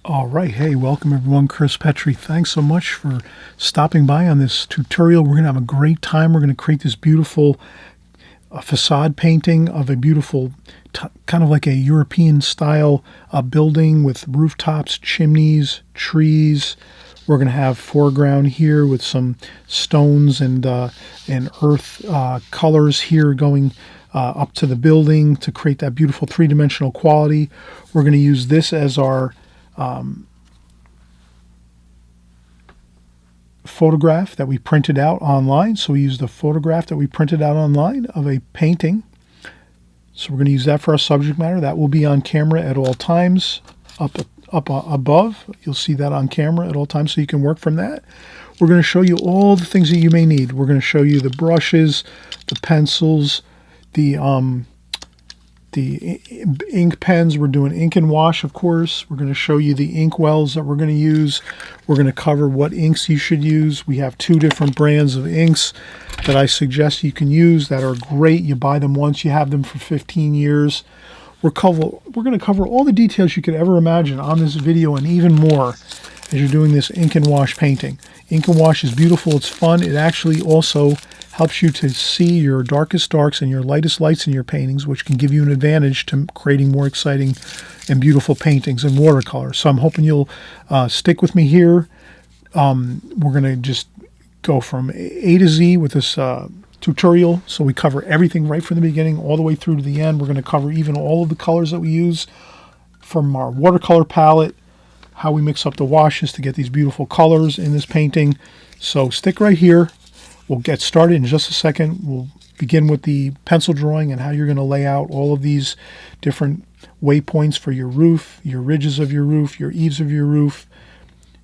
All right, hey, welcome everyone. Chris Petri. Thanks so much for stopping by on this tutorial. We're going to have a great time. We're going to create this beautiful facade painting of a beautiful, kind of like a European style building with rooftops, chimneys, trees. We're going to have foreground here with some stones and earth colors here going up to the building to create that beautiful three-dimensional quality. We're going to use this as our photograph that we printed out online. So we used a photograph that we printed out online of a painting. So we're going to use that for our subject matter. That will be on camera at all times, up above. You'll see that on camera at all times, so you can work from that. We're going to show you all the things that you may need. We're going to show you the brushes, the pencils, the ink pens. We're doing ink and wash, of course. We're going to show you the ink wells that we're going to use. We're going to cover what inks you should use. We have 2 different brands of inks that I suggest you can use that are great. You buy them once, you have them for 15 years. We're going to cover all the details you could ever imagine on this video and even more as you're doing this ink and wash painting. Ink and wash is beautiful. It's fun. It actually also helps you to see your darkest darks and your lightest lights in your paintings, which can give you an advantage to creating more exciting and beautiful paintings in watercolor. So I'm hoping you'll stick with me here. We're going to just go from A to Z with this tutorial. So we cover everything right from the beginning all the way through to the end. We're going to cover even all of the colors that we use from our watercolor palette, how we mix up the washes to get these beautiful colors in this painting. So stick right here. We'll get started in just a second. We'll begin with the pencil drawing and how you're going to lay out all of these different waypoints for your roof, your ridges of your roof, your eaves of your roof,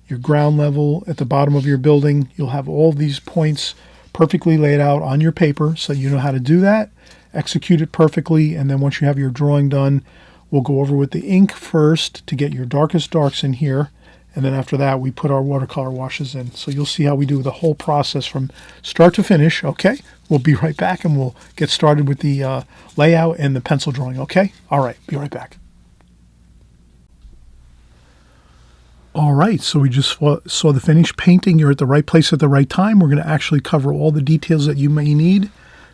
your ground level at the bottom of your building. You'll have all these points perfectly laid out on your paper so you know how to do that, execute it perfectly, and then once you have your drawing done, we'll go over with the ink first to get your darkest darks in here. And then after that, we put our watercolor washes in. So you'll see how we do the whole process from start to finish, okay? We'll be right back and we'll get started with the layout and the pencil drawing, okay? All right, be right back. All right, so we just saw the finished painting. You're at the right place at the right time. We're going to actually cover all the details that you may need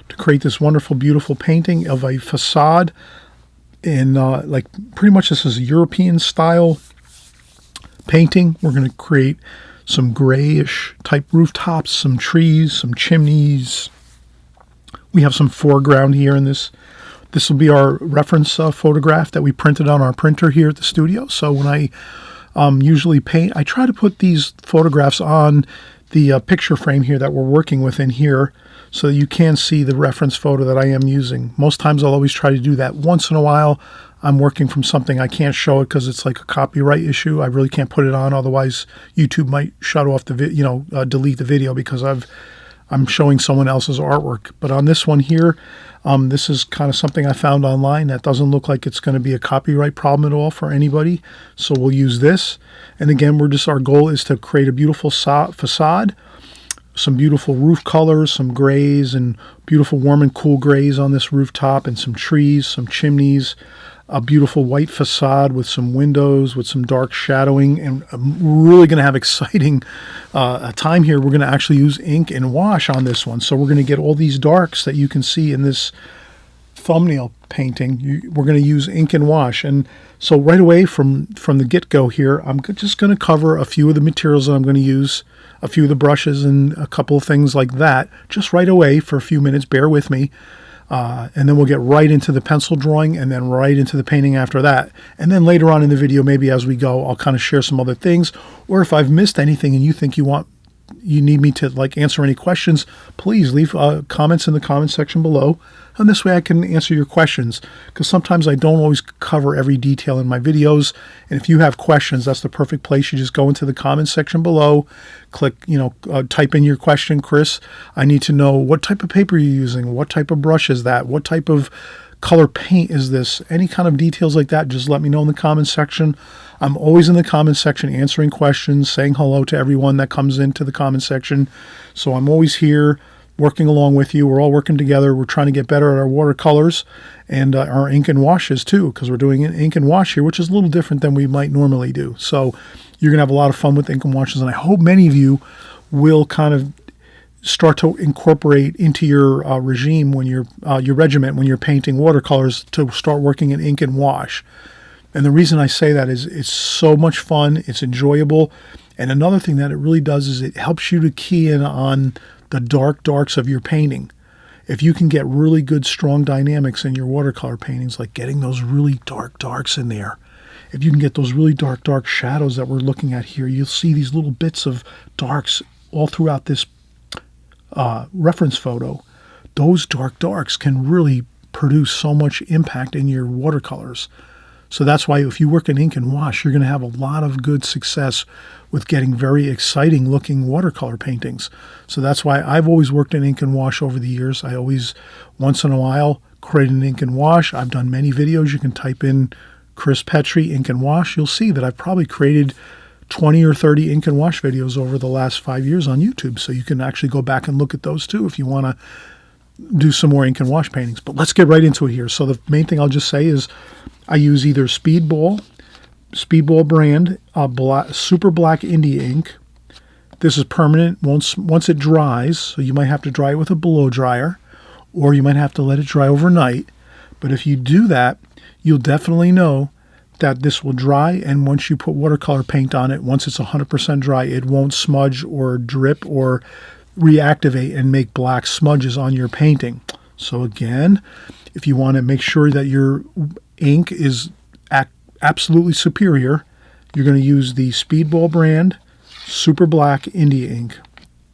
to create this wonderful, beautiful painting of a facade. In like pretty much this is a European style painting. We're going to create some grayish type rooftops, some trees, some chimneys. We have some foreground here in this. This will be our reference photograph that we printed on our printer here at the studio. So when I usually paint, I try to put these photographs on the picture frame here that we're working with in here so that you can see the reference photo that I am using. Most times I'll always try to do that. Once in a while, I'm working from something I can't show it because it's like a copyright issue. I really can't put it on, otherwise YouTube might shut off the delete the video because I'm showing someone else's artwork. But on this one here, this is kind of something I found online that doesn't look like it's going to be a copyright problem at all for anybody. So we'll use this. And again, our goal is to create a beautiful facade, some beautiful roof colors, some grays and beautiful warm and cool grays on this rooftop, and some trees, some chimneys, a beautiful white facade with some windows, with some dark shadowing. And I'm really going to have exciting time here. We're going to actually use ink and wash on this one. So we're going to get all these darks that you can see in this thumbnail painting. We're going to use ink and wash. And so right away from the get-go here, I'm just going to cover a few of the materials that I'm going to use, a few of the brushes and a couple of things like that, just right away for a few minutes. Bear with me. And then we'll get right into the pencil drawing and then right into the painting after that. And then later on in the video, maybe as we go, I'll kind of share some other things. Or if I've missed anything and you think you need me to like answer any questions, please leave comments in the comment section below. And this way I can answer your questions, because sometimes I don't always cover every detail in my videos. And if you have questions, that's the perfect place. You just go into the comment section below, click, type in your question. Chris, I need to know what type of paper you're using, what type of brush is that, what type of color paint is this, any kind of details like that, just let me know in the comment section. I'm always in the comment section answering questions, saying hello to everyone that comes into the comment section. So I'm always here working along with you. We're all working together. We're trying to get better at our watercolors and our ink and washes too, because we're doing an ink and wash here, which is a little different than we might normally do. So you're going to have a lot of fun with ink and washes, and I hope many of you will kind of start to incorporate into your regime when your regiment when you're painting watercolors to start working in ink and wash. And the reason I say that is it's so much fun, it's enjoyable, and another thing that it really does is it helps you to key in on the darks of your painting. If you can get really good strong dynamics in your watercolor paintings, like getting those really darks in there, if you can get those really dark shadows that we're looking at here, you'll see these little bits of darks all throughout this reference photo. Those darks can really produce so much impact in your watercolors. So that's why if you work in ink and wash, you're going to have a lot of good success with getting very exciting looking watercolor paintings. So that's why I've always worked in ink and wash over the years. I always, once in a while, create an ink and wash. I've done many videos. You can type in Chris Petri ink and wash. You'll see that I've probably created 20 or 30 ink and wash videos over the last 5 years on YouTube. So you can actually go back and look at those too if you want to do some more ink and wash paintings. But let's get right into it here. So the main thing I'll just say is I use either Speedball brand, super black India ink. This is permanent once it dries, so you might have to dry it with a blow dryer, or you might have to let it dry overnight. But if you do that, you'll definitely know that this will dry, and once you put watercolor paint on it, once it's 100% dry, it won't smudge or drip or reactivate and make black smudges on your painting. So again, if you want to make sure that your ink is absolutely superior, you're going to use the Speedball brand super black India ink.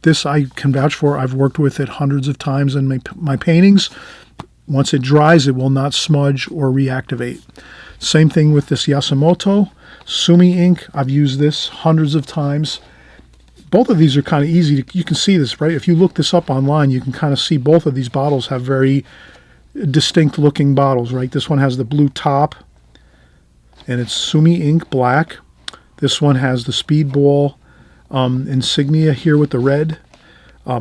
This I can vouch for. I've worked with it hundreds of times in my paintings. Once it dries, it will not smudge or reactivate. Same thing with this Yasumoto Sumi ink. I've used this hundreds of times. Both of these are kind of easy. You can see this, right? If you look this up online, you can kind of see both of these bottles have very distinct looking bottles, right? This one has the blue top, and it's Sumi ink black. This one has the Speedball insignia here with the red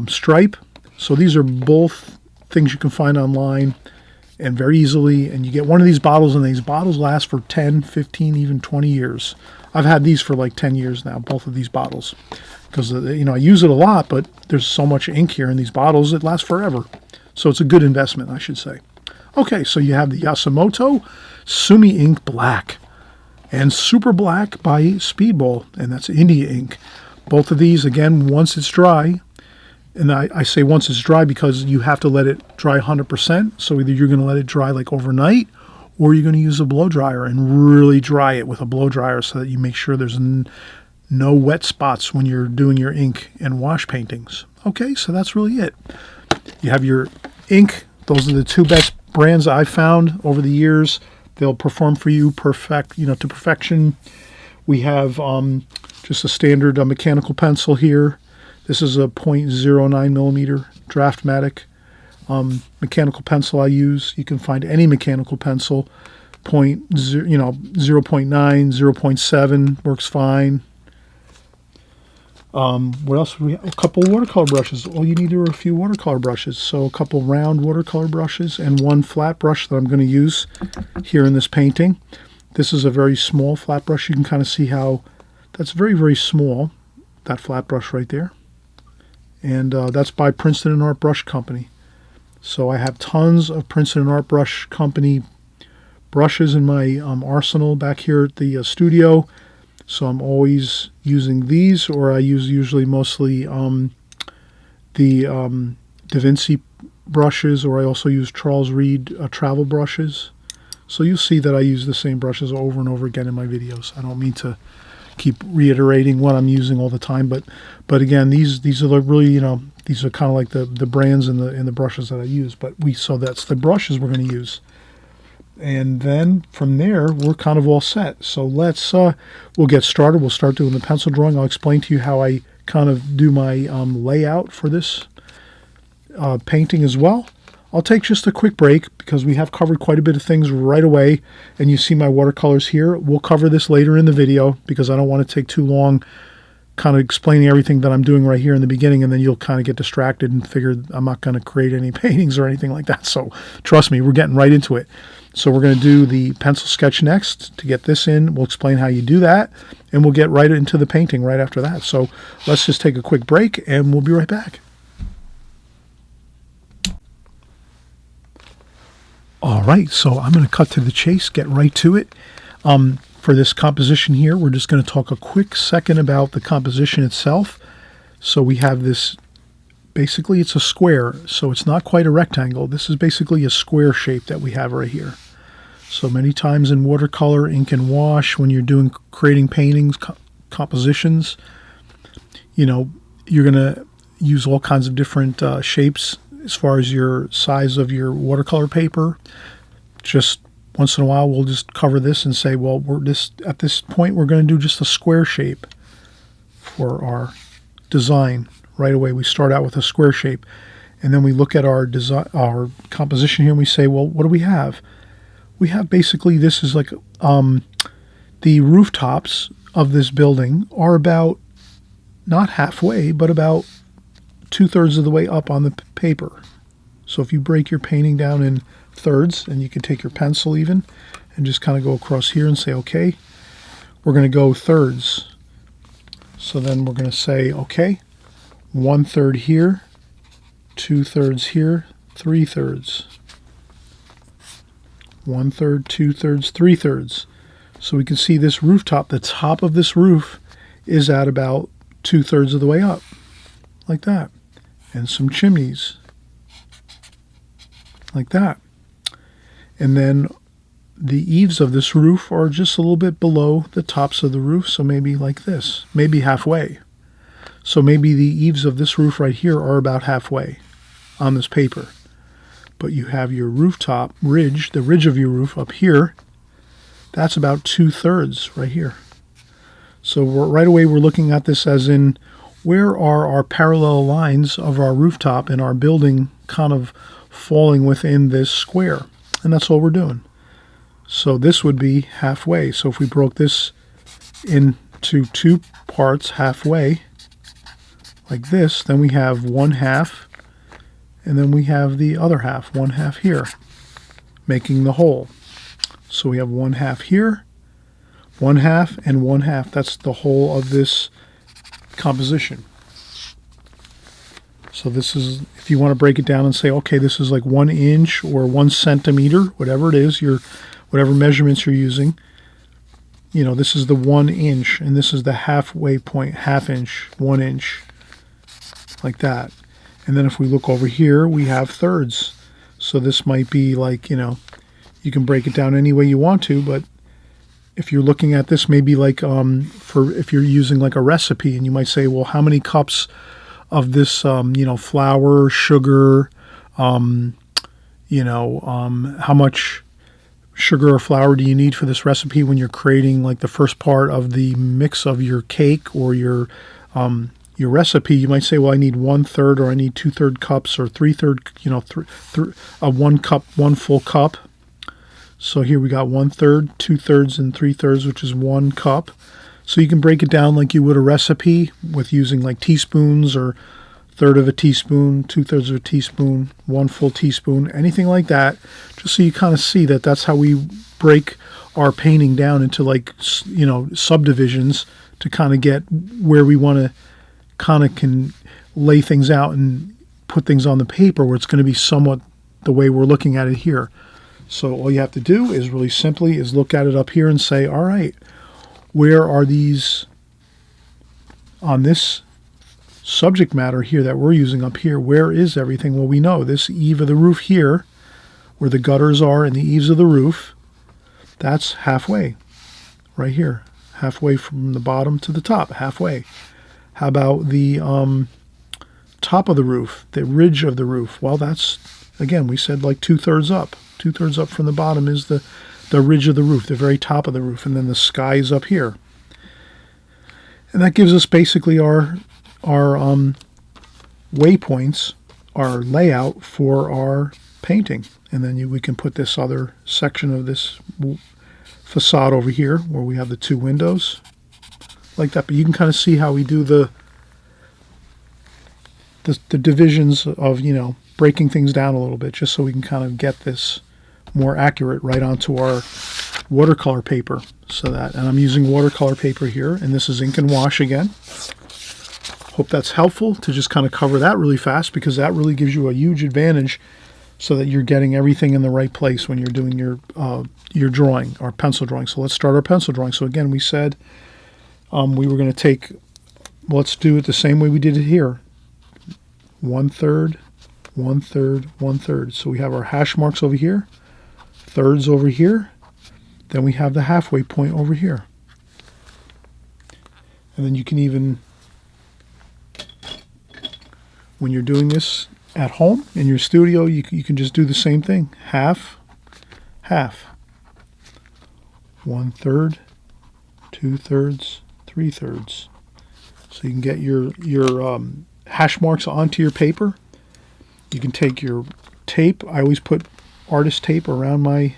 stripe. So these are both things you can find online and very easily, and you get one of these bottles, and these bottles last for 10, 15, even 20 years. I've had these for like 10 years now, both of these bottles, because I use it a lot, but there's so much ink here in these bottles, it lasts forever. So it's a good investment, I should say. Okay, so you have the Yasumoto Sumi ink black and super black by Speedball, and that's India ink. Both of these, again, once it's dry, and I say once it's dry because you have to let it dry 100%. So either you're going to let it dry like overnight, or you're going to use a blow dryer and really dry it with a blow dryer so that you make sure there's no wet spots when you're doing your ink and wash paintings. Okay, so that's really it. You have your ink. Those are the two best brands I've found over the years. They'll perform for you to perfection. We have just a standard mechanical pencil here. This is a 0.09 millimeter Draftmatic mechanical pencil I use. You can find any mechanical pencil, 0.9, 0.7 works fine. What else? We have a couple watercolor brushes. All you need are a few watercolor brushes. So a couple round watercolor brushes and one flat brush that I'm going to use here in this painting. This is a very small flat brush. You can kind of see how that's very, very small, that flat brush right there. And that's by Princeton Art Brush Company. So I have tons of Princeton Art Brush Company brushes in my arsenal back here at the studio. So I'm always using these, or I use usually mostly the Da Vinci brushes, or I also use Charles Reed travel brushes. So you'll see that I use the same brushes over and over again in my videos. I don't mean to keep reiterating what I'm using all the time, but again, these are really, these are kind of like the brands and the brushes that I use. So that's the brushes we're going to use. And then from there, we're kind of all set. So we'll get started. We'll start doing the pencil drawing. I'll explain to you how I kind of do my layout for this painting as well. I'll take just a quick break because we have covered quite a bit of things right away. And you see my watercolors here. We'll cover this later in the video because I don't want to take too long kind of explaining everything that I'm doing right here in the beginning, and then you'll kind of get distracted and figure I'm not going to create any paintings or anything like that. So trust me, we're getting right into it. So we're going to do the pencil sketch next. To get this in, we'll explain how you do that, and we'll get right into the painting right after that. So let's just take a quick break, and we'll be right back. All right, so I'm going to cut to the chase, get right to it. For this composition here, we're just going to talk a quick second about the composition itself. So we have this, basically it's a square, so it's not quite a rectangle. This is basically a square shape that we have right here. So many times in watercolor, ink and wash, when you're creating paintings, compositions, you know, you're going to use all kinds of different shapes as far as your size of your watercolor paper. Just once in a while, we'll just cover this and say, well, at this point, we're going to do just a square shape for our design. Right away, we start out with a square shape, and then we look at our composition here, and we say, well, what do we have? We have basically, this is like the rooftops of this building are about not halfway, but about 2/3 of the way up on the paper. So if you break your painting down in thirds, and you can take your pencil even and just kind of go across here and say, okay, we're going to go thirds. So then we're going to say, okay, 1/3 here, 2/3 here, 3/3. 1/3, 2/3, 3/3. So we can see this rooftop, the top of this roof is at about 2/3 of the way up, like that. And some chimneys, like that. And then the eaves of this roof are just a little bit below the tops of the roof, so maybe like this, maybe halfway. So maybe the eaves of this roof right here are about halfway on this paper. But you have your rooftop ridge, the ridge of your roof up here, that's about 2/3 right here. So right away we're looking at this as in, where are our parallel lines of our rooftop and our building kind of falling within this square? And that's all we're doing. So this would be halfway. So if we broke this into two parts halfway, like this, then we have 1/2, and then we have the other half, 1/2 here, making the whole. So we have 1/2 here, 1/2, and 1/2. That's the whole of this composition. So this is, if you want to break it down and say, okay, this is like 1 inch or 1 centimeter, whatever it is, whatever measurements you're using, you know, this is the 1 inch, and this is the halfway point, 1/2 inch, 1 inch, like that. And then if we look over here, we have thirds. So this might be like, you know, you can break it down any way you want to, but if you're looking at this, maybe like if you're using like a recipe, and you might say, well, how many cups of this, you know, flour, sugar, you know, how much sugar or flour do you need for this recipe when you're creating like the first part of the mix of your cake or your recipe? You might say, well, I need 1/3, or I need 2/3 cups, or 3/3, you know, 1 cup, 1 full cup. So here we got 1/3, 2/3, and 3/3, which is 1 cup. So you can break it down like you would a recipe with using like teaspoons, or 1/3 of a teaspoon, 2/3 of a teaspoon, 1 full teaspoon, anything like that, just so you kind of see that that's how we break our painting down into, like, you know, subdivisions to kind of get where we want to kind of can lay things out and put things on the paper where it's going to be somewhat the way we're looking at it here. So all you have to do is really simply is look at it up here and say, all right, where are these on this subject matter here that we're using up here? Where is everything? Well, we know this eave of the roof here, where the gutters are and the eaves of the roof, that's halfway, right here, halfway from the bottom to the top, halfway. How about the top of the roof, the ridge of the roof? Well, that's, again, we said like 2/3 up. 2/3 up from the bottom is the ridge of the roof, the very top of the roof, and then the sky is up here. And that gives us basically our waypoints, our layout for our painting. And then we can put this other section of this facade over here where we have the 2 windows, like that. But you can kind of see how we do the divisions of, you know, breaking things down a little bit, just so we can kind of get this more accurate right onto our watercolor paper. So that, and I'm using watercolor paper here, and this is ink and wash again. Hope that's helpful to just kind of cover that really fast, because that really gives you a huge advantage, so that you're getting everything in the right place when you're doing your drawing, or pencil drawing. So let's start our pencil drawing. So again, we said we were going to take, let's do it the same way we did it here. 1/3, 1/3, 1/3. So we have our hash marks over here, thirds over here, then we have the halfway point over here. And then you can even, when you're doing this at home in your studio, you can just do the same thing. Half, half. 1/3, 2/3, 3/3. So you can get your hash marks onto your paper. You can take your tape. I always put artist tape around my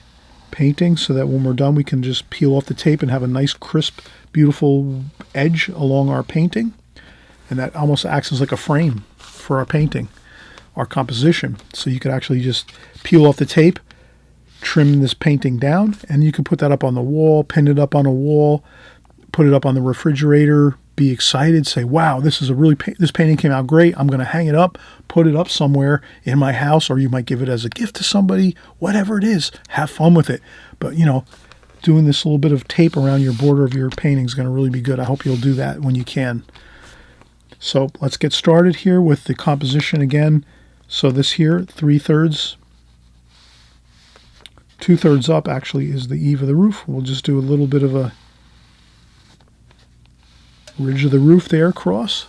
painting, so that when we're done, we can just peel off the tape and have a nice, crisp, beautiful edge along our painting. And that almost acts as like a frame for our painting, our composition. So you could actually just peel off the tape, trim this painting down, and you can put that up on the wall, pin it up on a wall, put it up on the refrigerator, be excited, say, wow, this painting came out great. I'm going to hang it up, put it up somewhere in my house, or you might give it as a gift to somebody, whatever it is. Have fun with it. But, you know, doing this little bit of tape around your border of your painting is going to really be good. I hope you'll do that when you can. So let's get started here with the composition again. So this here, 3/3, 2/3 up actually is the eave of the roof. We'll just do a little bit of a ridge of the roof there across.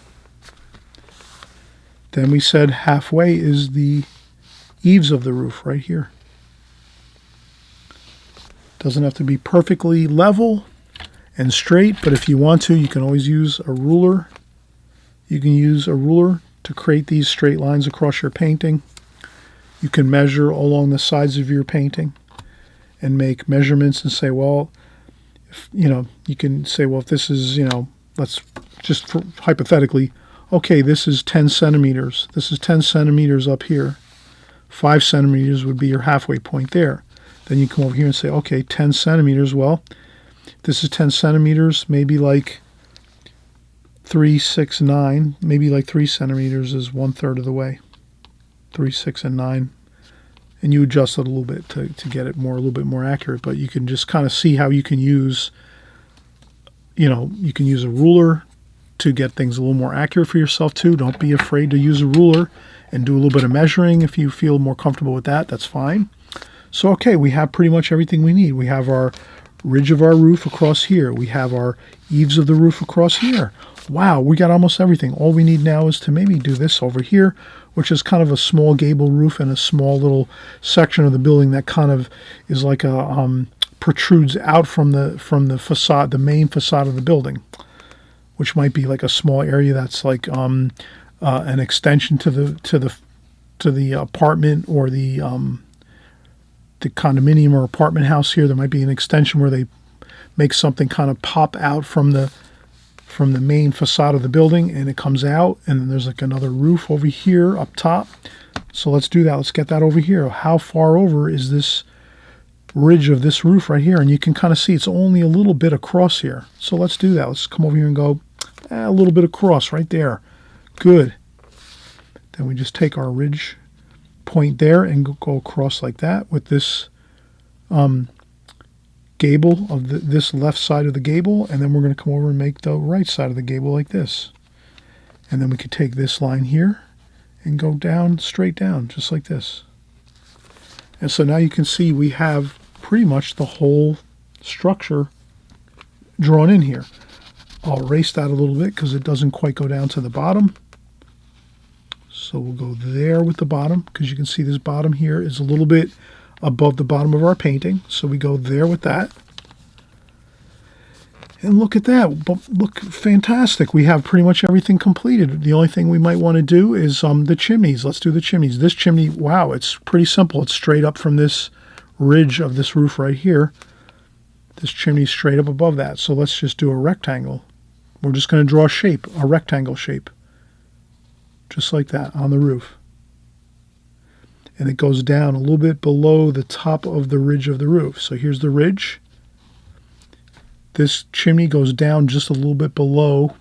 Then we said halfway is the eaves of the roof right here. Doesn't have to be perfectly level and straight, but if you want to, you can always use a ruler. You can use a ruler to create these straight lines across your painting. You can measure along the sides of your painting and make measurements and say, well, if, you know, you can say, well, if this is, you know, let's just hypothetically, okay, this is 10 centimeters. This is 10 centimeters up here. 5 centimeters would be your halfway point there. Then you come over here and say, okay, 10 centimeters. Well, this is 10 centimeters, maybe like 3, 6, 9. Maybe like 3 centimeters is 1/3 of the way. 3, 6, and 9. And you adjust it a little bit to get it a little bit more accurate. But you can just kind of see how you can use, you know, you can use a ruler to get things a little more accurate for yourself too. Don't be afraid to use a ruler and do a little bit of measuring. If you feel more comfortable with that, that's fine. So, okay, we have pretty much everything we need. We have our ridge of our roof across here. We have our eaves of the roof across here. Wow, we got almost everything. All we need now is to maybe do this over here, which is kind of a small gable roof and a small little section of the building that kind of is like a protrudes out from the facade, the main facade of the building, which might be like a small area that's like an extension to the apartment or the condominium or apartment house here. There might be an extension where they make something kind of pop out from the main facade of the building, and it comes out, and then there's like another roof over here up top. So let's do that. Let's get that over here. How far over is this ridge of this roof right here? And you can kind of see it's only a little bit across here. So let's do that. Let's come over here and go a little bit across right there. Good. Then we just take our ridge point there and go across like that with this gable of this left side of the gable, and then we're going to come over and make the right side of the gable like this. And then we could take this line here and go down, straight down, just like this. And so now you can see we have pretty much the whole structure drawn in here. I'll erase that a little bit because it doesn't quite go down to the bottom. So we'll go there with the bottom, because you can see this bottom here is a little bit above the bottom of our painting. So we go there with that. And look at that. Look, fantastic. We have pretty much everything completed. The only thing we might want to do is the chimneys. Let's do the chimneys. This chimney, wow, it's pretty simple. It's straight up from this ridge of this roof right here. This chimney's straight up above that. So let's just do a rectangle. We're just going to draw a shape, a rectangle shape, just like that on the roof. And it goes down a little bit below the top of the ridge of the roof. So here's the ridge. This chimney goes down just a little bit below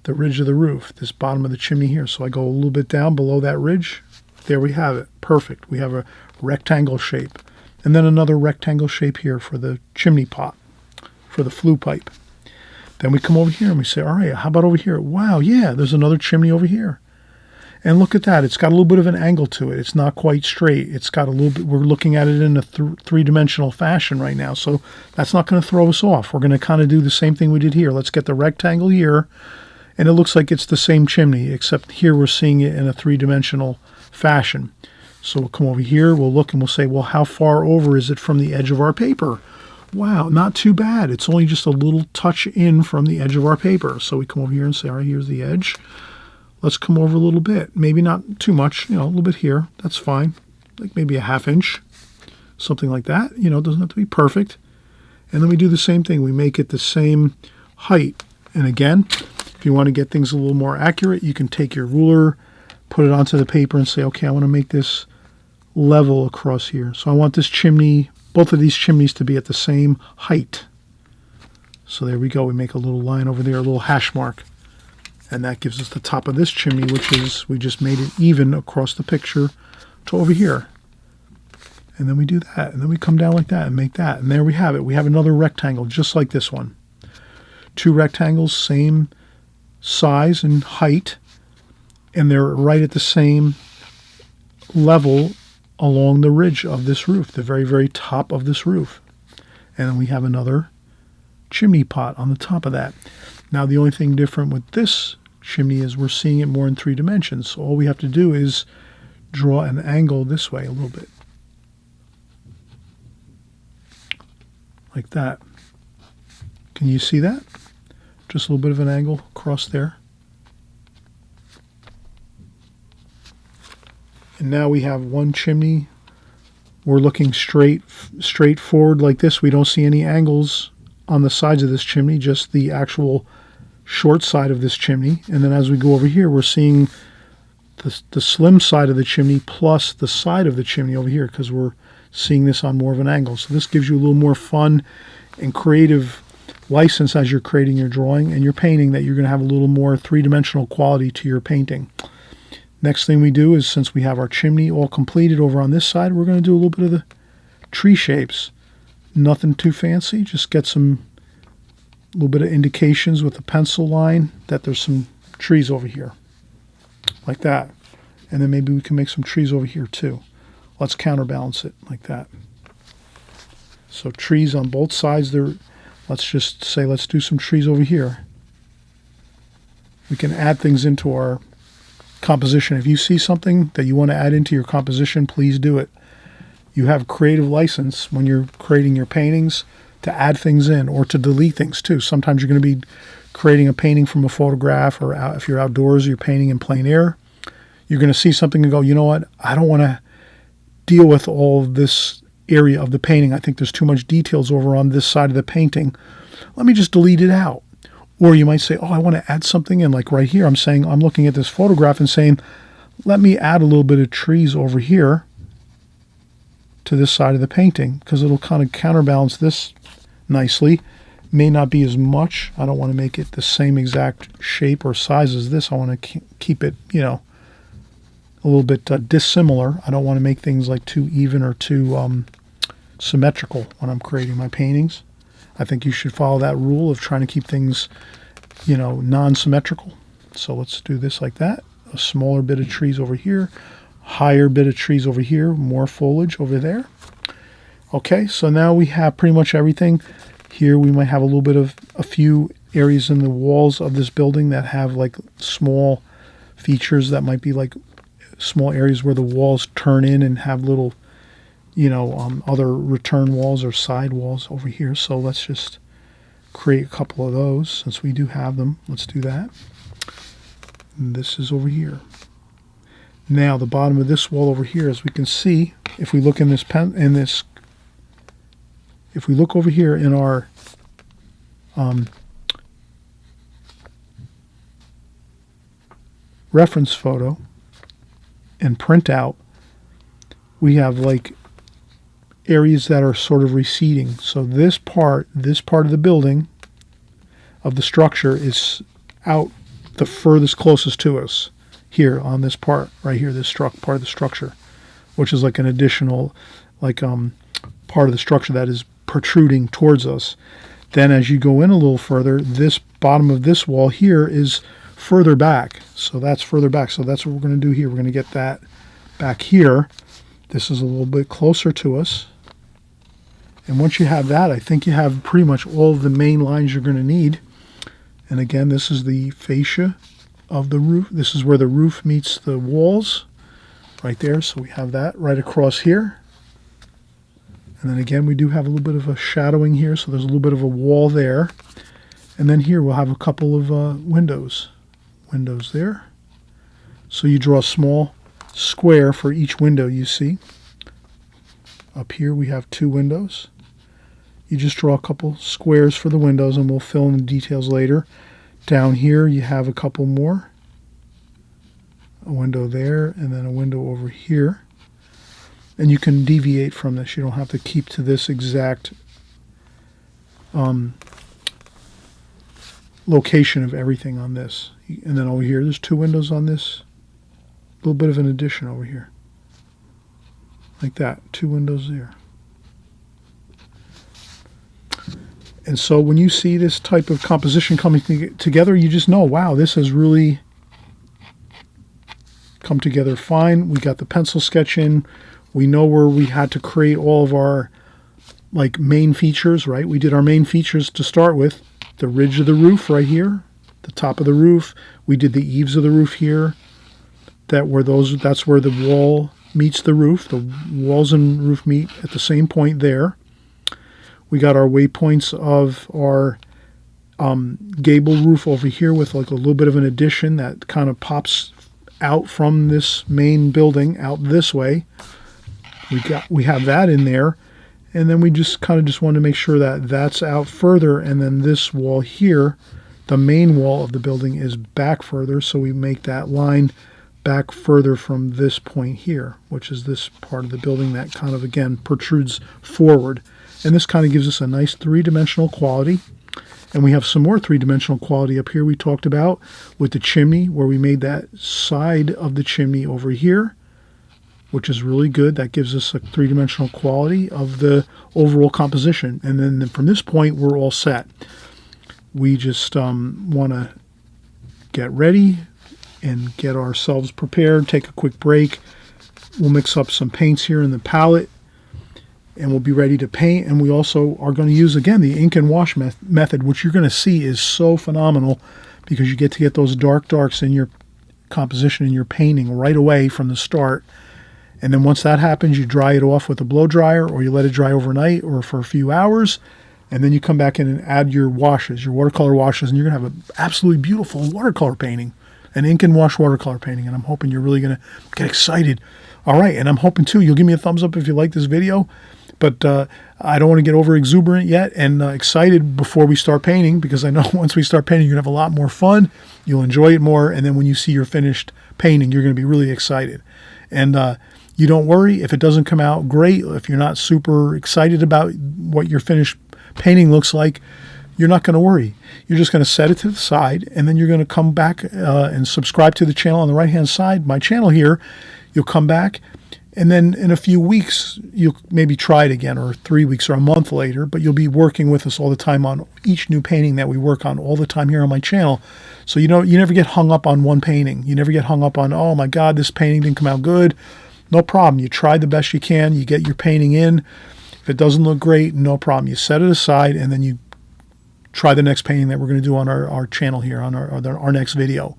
the ridge of the roof, this bottom of the chimney here. So I go a little bit down below that ridge. There we have it. Perfect. We have a rectangle shape. And then another rectangle shape here for the chimney pot, for the flue pipe. Then we come over here and we say, all right, how about over here? Wow, yeah, there's another chimney over here. And look at that. It's got a little bit of an angle to it. It's not quite straight. It's got a little bit, we're looking at it in a three-dimensional fashion right now. So that's not going to throw us off. We're going to kind of do the same thing we did here. Let's get the rectangle here. And it looks like it's the same chimney, except here we're seeing it in a three-dimensional fashion. So we'll come over here, we'll look and we'll say, well, how far over is it from the edge of our paper? Wow, not too bad. It's only just a little touch in from the edge of our paper. So we come over here and say, all right, here's the edge. Let's come over a little bit. Maybe not too much, a little bit here. That's fine. Like maybe a ½ inch, something like that. It doesn't have to be perfect. And then we do the same thing. We make it the same height. And again, if you want to get things a little more accurate, you can take your ruler, put it onto the paper and say, okay, I want to make this level across here. So I want this chimney, both of these chimneys to be at the same height. So there we go. We make a little line over there, a little hash mark. And that gives us the top of this chimney, which is, we just made it even across the picture to over here. And then we do that. And then we come down like that and make that. And there we have it. We have another rectangle just like this one. Two rectangles, same size and height. And they're right at the same level along the ridge of this roof, the very, very top of this roof. And then we have another chimney pot on the top of that. Now, the only thing different with this chimney is we're seeing it more in 3 dimensions. So all we have to do is draw an angle this way a little bit. Like that. Can you see that? Just a little bit of an angle across there. And now we have one chimney. We're looking straight forward like this. We don't see any angles on the sides of this chimney, just the actual short side of this chimney. And then as we go over here, we're seeing the slim side of the chimney plus the side of the chimney over here, because we're seeing this on more of an angle. So this gives you a little more fun and creative license as you're creating your drawing and your painting, that you're going to have a little more three-dimensional quality to your painting. Next thing we do is, since we have our chimney all completed over on this side, we're going to do a little bit of the tree shapes. Nothing too fancy, just get some little bit of indications with a pencil line that there's some trees over here, like that. And then maybe we can make some trees over here too. Let's counterbalance it like that. So trees on both sides there. Let's just say, let's do some trees over here. We can add things into our composition. If you see something that you want to add into your composition, please do it. You have creative license when you're creating your paintings to add things in or to delete things too. Sometimes you're going to be creating a painting from a photograph, or if you're outdoors, you're painting in plein air. You're going to see something and go, you know what, I don't want to deal with all of this area of the painting. I think there's too much details over on this side of the painting. Let me just delete it out. Or you might say, oh, I want to add something in, like right here. I'm looking at this photograph and saying, let me add a little bit of trees over here to this side of the painting, because it'll kind of counterbalance this nicely. May not be as much. I don't want to make it the same exact shape or size as this. I want to keep it, a little bit dissimilar. I don't want to make things like too even or too symmetrical when I'm creating my paintings. I think you should follow that rule of trying to keep things, non-symmetrical. So let's do this like that. A smaller bit of trees over here, higher bit of trees over here, more foliage over there. Okay, so now we have pretty much everything. Here we might have a little bit of a few areas in the walls of this building that have like small features that might be like small areas where the walls turn in and have little other return walls or side walls over here. So let's just create a couple of those since we do have them. Let's do that. And this is over here. Now the bottom of this wall over here, as we can see, if we look in this if we look over here in our reference photo and print out, we have like areas that are sort of receding. So this part of the building, of the structure, is out the furthest closest to us here on this part right here, this part of the structure, which is like an additional part of the structure that is protruding towards us. Then as you go in a little further, this bottom of this wall here is further back. So that's further back. So that's what we're going to do here. We're going to get that back here. This is a little bit closer to us. And once you have that, I think you have pretty much all of the main lines you're going to need. And again, this is the fascia of the roof. This is where the roof meets the walls right there. So we have that right across here. And then again, we do have a little bit of a shadowing here. So there's a little bit of a wall there. And then here we'll have a couple of windows. Windows there. So you draw a small square for each window you see. Up here we have 2 windows. You just draw a couple squares for the windows, and we'll fill in the details later. Down here you have a couple more. A window there, and then a window over here. And you can deviate from this. You don't have to keep to this exact location of everything on this. And then over here, there's 2 windows on this. A little bit of an addition over here. Like that, 2 windows there. And so when you see this type of composition coming together, you just know, wow, this has really come together fine. We got the pencil sketch in. We know where we had to create all of our like main features, right? We did our main features to start with. The ridge of the roof right here, the top of the roof. We did the eaves of the roof here. That's where the wall meets the roof. The walls and roof meet at the same point there. We got our waypoints of our gable roof over here with like a little bit of an addition that kind of pops out from this main building out this way. We have that in there, and then we just wanted to make sure that that's out further, and then this wall here, the main wall of the building, is back further, so we make that line back further from this point here, which is this part of the building that kind of again protrudes forward. And this kind of gives us a nice 3-dimensional quality. And we have some more 3-dimensional quality up here we talked about with the chimney, where we made that side of the chimney over here, which is really good. That gives us a 3-dimensional quality of the overall composition. And then from this point, we're all set. We just want to get ready and get ourselves prepared, take a quick break. We'll mix up some paints here in the palette, and we'll be ready to paint. And we also are going to use, again, the ink and wash method, which you're going to see is so phenomenal because you get to get those darks in your composition, in your painting right away from the start. And then once that happens, you dry it off with a blow dryer, or you let it dry overnight or for a few hours. And then you come back in and add your washes, your watercolor washes, and you're going to have an absolutely beautiful watercolor painting, an ink and wash watercolor painting. And I'm hoping you're really going to get excited. All right, and I'm hoping, too, you'll give me a thumbs up if you like this video. But I don't want to get over exuberant yet and excited before we start painting, because I know once we start painting, you're going to have a lot more fun. You'll enjoy it more. And then when you see your finished painting, you're going to be really excited. And you don't worry if it doesn't come out great, if you're not super excited about what your finished painting looks like. You're not going to worry. You're just going to set it to the side, and then you're going to come back and subscribe to the channel on the right-hand side, my channel here. You'll come back, and then in a few weeks, you'll maybe try it again, or 3 weeks or a month later, but you'll be working with us all the time on each new painting that we work on all the time here on my channel. So you never get hung up on one painting. You never get hung up on, oh my God, this painting didn't come out good. No problem. You try the best you can. You get your painting in. If it doesn't look great, no problem. You set it aside, and then you try the next painting that we're going to do on our channel here, on our next video.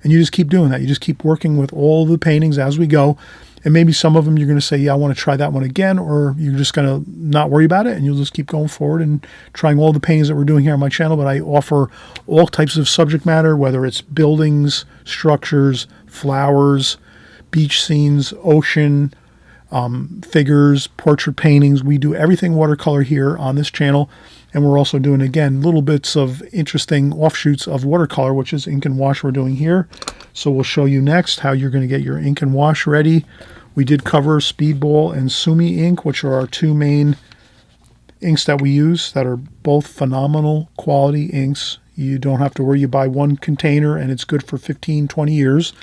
And you just keep doing that. You just keep working with all the paintings as we go. And maybe some of them you're going to say, yeah, I want to try that one again, or you're just going to not worry about it, and you'll just keep going forward and trying all the paintings that we're doing here on my channel. But I offer all types of subject matter, whether it's buildings, structures, flowers, beach scenes, ocean, figures, portrait paintings. We do everything watercolor here on this channel. And we're also doing, again, little bits of interesting offshoots of watercolor, which is ink and wash we're doing here. So we'll show you next how you're going to get your ink and wash ready. We did cover Speedball and Sumi ink, which are our two main inks that we use that are both phenomenal quality inks. You don't have to worry. You buy one container and it's good for 15, 20 years.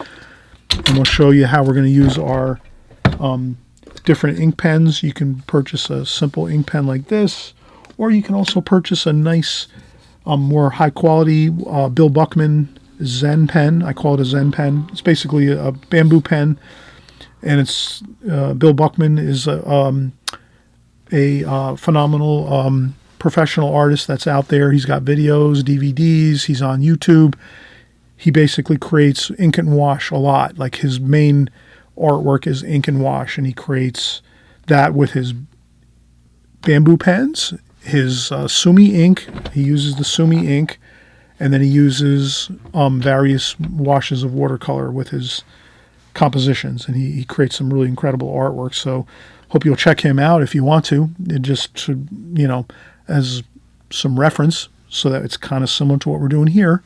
And we'll show you how we're going to use our different ink pens. You can purchase a simple ink pen like this, or you can also purchase a nice, more high-quality Bill Buckman Zen pen. I call it a Zen pen. It's basically a bamboo pen, and it's Bill Buckman is a phenomenal professional artist that's out there. He's got videos, DVDs. He's on YouTube. He basically creates ink and wash a lot. Like his main artwork is ink and wash, and he creates that with his bamboo pens. His Sumi ink, he uses the Sumi ink, and then he uses various washes of watercolor with his compositions, and he creates some really incredible artwork. So hope you'll check him out if you want to. It just should, as some reference, so that it's kind of similar to what we're doing here.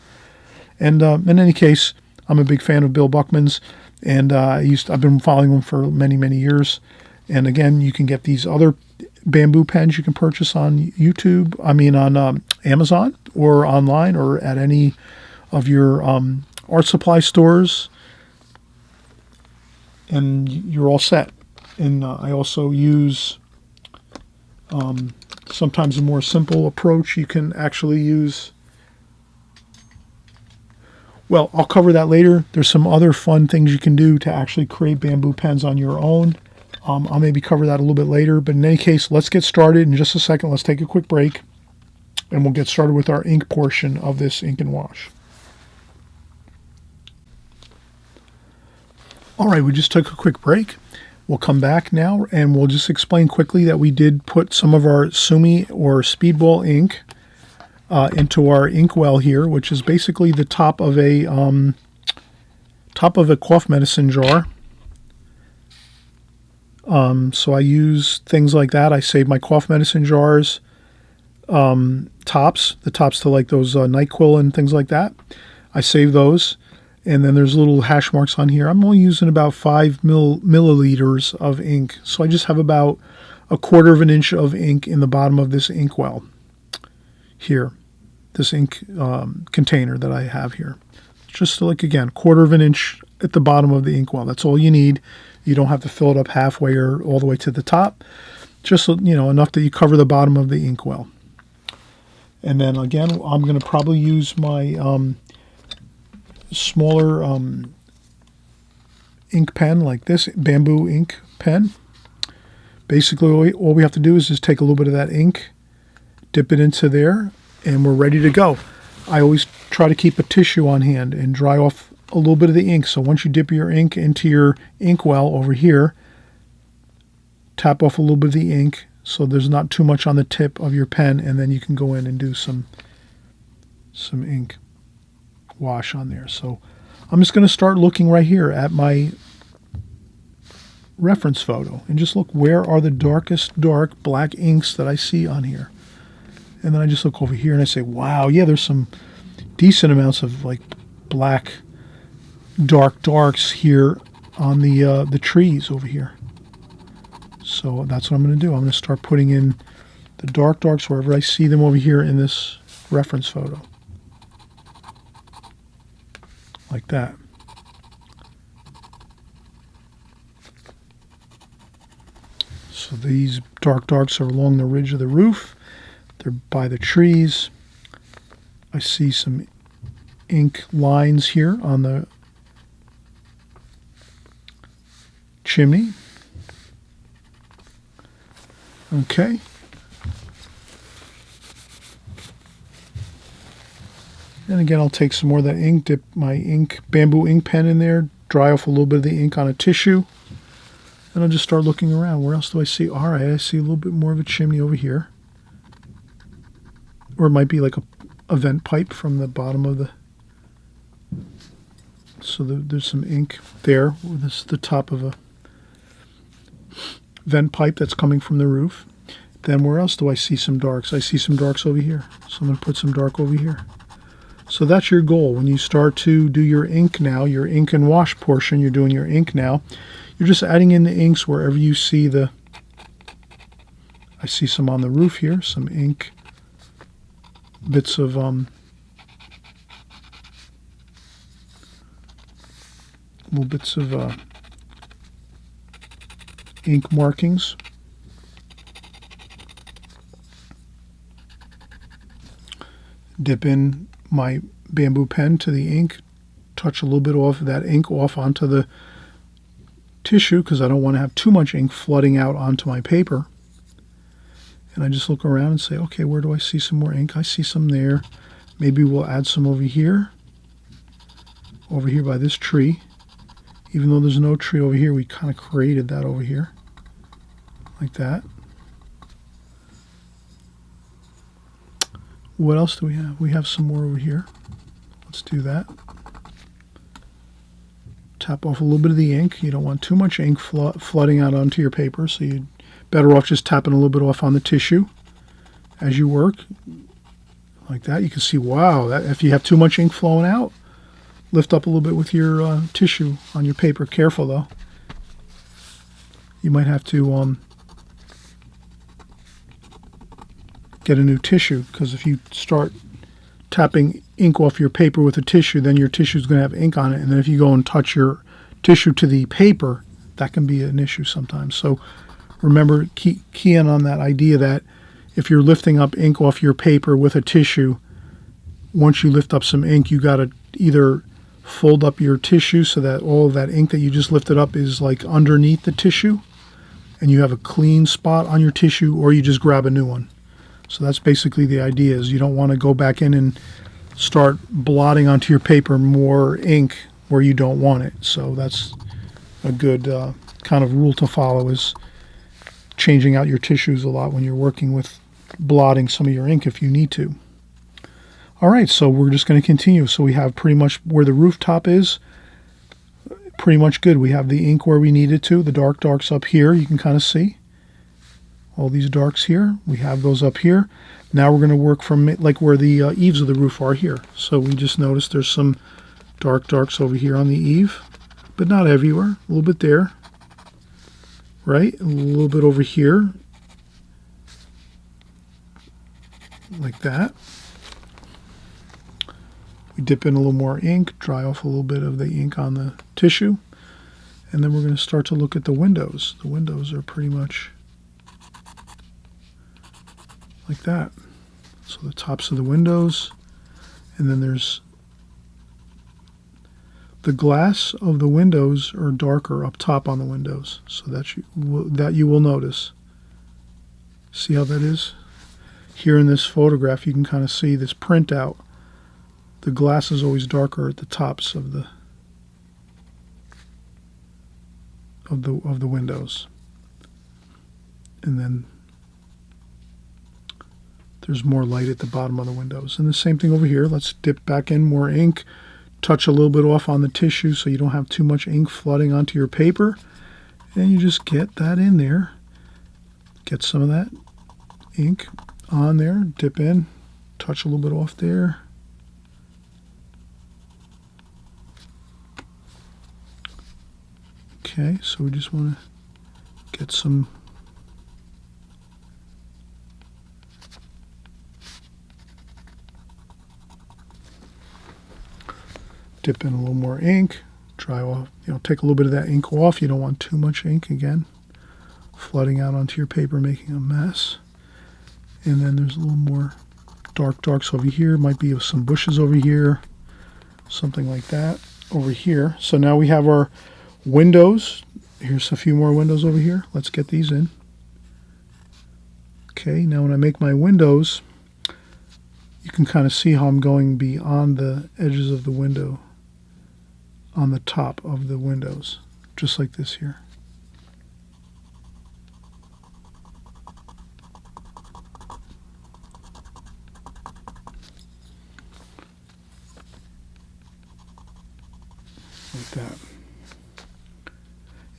And in any case, I'm a big fan of Bill Buckman's, and I've been following him for many, many years. And again, you can get these other bamboo pens you can purchase on on Amazon or online or at any of your art supply stores, and you're all set. And I also use sometimes a more simple approach. You can actually use, well, I'll cover that later. There's some other fun things you can do to actually create bamboo pens on your own. I'll maybe cover that a little bit later, but in any case, let's get started in just a second. Let's take a quick break, and we'll get started with our ink portion of this ink and wash. All right, we just took a quick break. We'll come back now, and we'll just explain quickly that we did put some of our Sumi or Speedball ink into our inkwell here, which is basically the top of a cough medicine jar. So I use things like that. I save my cough medicine jars, the tops to like those NyQuil and things like that. I save those, and then there's little hash marks on here. I'm only using about 5 milliliters of ink, so I just have about 1/4 of an inch of ink in the bottom of this inkwell here, this ink container that I have here. Just like, again, 1/4 of an inch at the bottom of the inkwell. That's all you need. You don't have to fill it up halfway or all the way to the top. Just, enough that you cover the bottom of the inkwell. And then again, I'm going to probably use my smaller ink pen like this, bamboo ink pen. Basically, all we have to do is just take a little bit of that ink, dip it into there, and we're ready to go. I always try to keep a tissue on hand and dry off a little bit of the ink. So once you dip your ink into your inkwell over here, tap off a little bit of the ink so there's not too much on the tip of your pen, and then you can go in and do some ink wash on there. So I'm just going to start looking right here at my reference photo and just look, where are the darkest dark black inks that I see on here? And then I just look over here and I say, wow, yeah, there's some decent amounts of like black darks here on the trees over here. So that's what I'm going to do. I'm going to start putting in the darks wherever I see them over here in this reference photo. Like that. So these darks are along the ridge of the roof. They're by the trees. I see some ink lines here on the chimney. Okay. And again, I'll take some more of that ink, dip my bamboo ink pen in there, dry off a little bit of the ink on a tissue, and I'll just start looking around. Where else do I see? All right, I see a little bit more of a chimney over here. Or it might be like a vent pipe from the bottom of the... So there's some ink there. This is the top of vent pipe that's coming from the roof. Then where else do I see some darks? I see some darks over here. So I'm going to put some dark over here. So that's your goal. When you start to do your ink now, your ink and wash portion, you're doing your ink now. You're just adding in the inks wherever you see the... I see some on the roof here, some ink, bits of little bits of ink markings. Dip in my bamboo pen to the ink, touch a little bit off of that ink off onto the tissue because I don't want to have too much ink flooding out onto my paper. And I just look around and say, okay, where do I see some more ink? I see some there. Maybe we'll add some over here by this tree. Even though there's no tree over here, we kind of created that over here, like that. What else do we have? We have some more over here. Let's do that. Tap off a little bit of the ink. You don't want too much ink flooding out onto your paper, so you're better off just tapping a little bit off on the tissue as you work, like that. You can see, wow, that if you have too much ink flowing out, lift up a little bit with your tissue on your paper. Careful, though. You might have to get a new tissue, because if you start tapping ink off your paper with a tissue, then your tissue is going to have ink on it. And then if you go and touch your tissue to the paper, that can be an issue sometimes. So remember, key in on that idea that if you're lifting up ink off your paper with a tissue, once you lift up some ink, you got to either fold up your tissue so that all of that ink that you just lifted up is like underneath the tissue and you have a clean spot on your tissue, or you just grab a new one. So that's basically the idea, is you don't want to go back in and start blotting onto your paper more ink where you don't want it. So that's a good kind of rule to follow, is changing out your tissues a lot when you're working with blotting some of your ink if you need to. All right, so we're just going to continue. So we have pretty much where the rooftop is, pretty much good. We have the ink where we need it to. The darks up here, you can kind of see. All these darks here, we have those up here. Now we're going to work from like where the eaves of the roof are here. So we just noticed there's some darks over here on the eave, but not everywhere. A little bit there, right? A little bit over here, like that. We dip in a little more ink, dry off a little bit of the ink on the tissue, and then we're going to start to look at the windows. The windows are pretty much like that. So the tops of the windows, and then there's the glass of the windows are darker up top on the windows, so that you will notice. See how that is? Here in this photograph, you can kind of see this printout. The glass is always darker at the tops of the windows, and then there's more light at the bottom of the windows. And the same thing over here. Let's dip back in more ink, touch a little bit off on the tissue so you don't have too much ink flooding onto your paper. And you just get that in there. Get some of that ink on there, dip in, touch a little bit off there. Okay, so we just want to get some dip in a little more ink, dry off, take a little bit of that ink off. You don't want too much ink, again, flooding out onto your paper, making a mess. And then there's a little more darks over here. Might be some bushes over here, something like that over here. So now we have our windows. Here's a few more windows over here. Let's get these in. Okay, now when I make my windows, you can kind of see how I'm going beyond the edges of the window on the top of the windows, just like this here. Like that.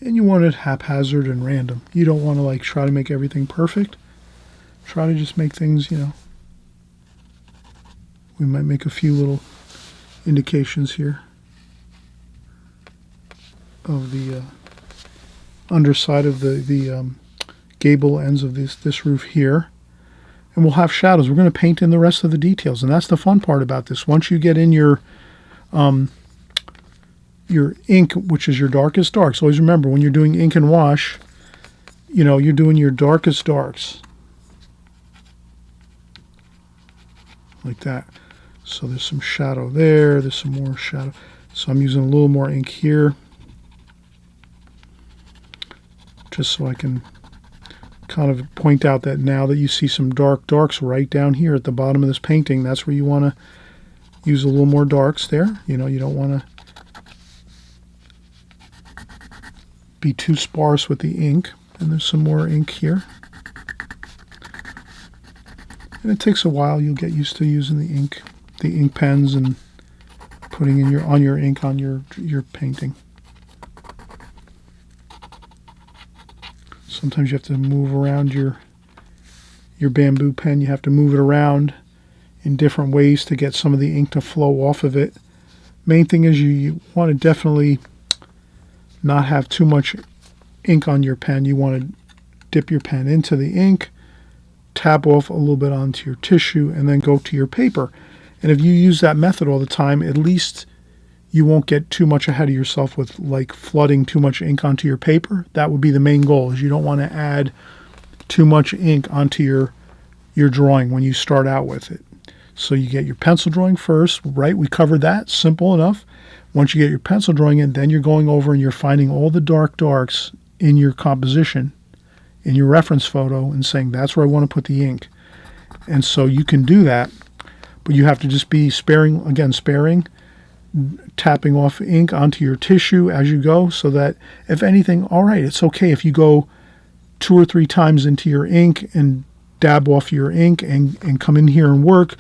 And you want it haphazard and random. You don't want to like try to make everything perfect. Try to just make things, we might make a few little indications here of the underside of the gable ends of this roof here. And we'll have shadows. We're going to paint in the rest of the details, and that's the fun part about this. Once you get in your ink, which is your darkest darks, always remember when you're doing ink and wash, you're doing your darkest darks. Like that. So there's some shadow there, there's some more shadow. So I'm using a little more ink here, just so I can kind of point out that now that you see some darks right down here at the bottom of this painting, that's where you want to use a little more darks there. You don't want to be too sparse with the ink. And there's some more ink here. And it takes a while. You'll get used to using the ink pens and putting in your ink on your painting. Sometimes you have to move around your bamboo pen. You have to move it around in different ways to get some of the ink to flow off of it. Main thing is you want to definitely not have too much ink on your pen. You want to dip your pen into the ink, tap off a little bit onto your tissue, and then go to your paper. And if you use that method all the time, at least you won't get too much ahead of yourself with like flooding too much ink onto your paper. That would be the main goal, is you don't want to add too much ink onto your drawing when you start out with it. So you get your pencil drawing first, right? We covered that, simple enough. Once you get your pencil drawing in, then you're going over and you're finding all the darks in your composition, in your reference photo, and saying that's where I want to put the ink. And so you can do that, but you have to just be sparing, tapping off ink onto your tissue as you go, so that if anything, all right, it's okay if you go 2 or 3 times into your ink and dab off your ink and come in here and work,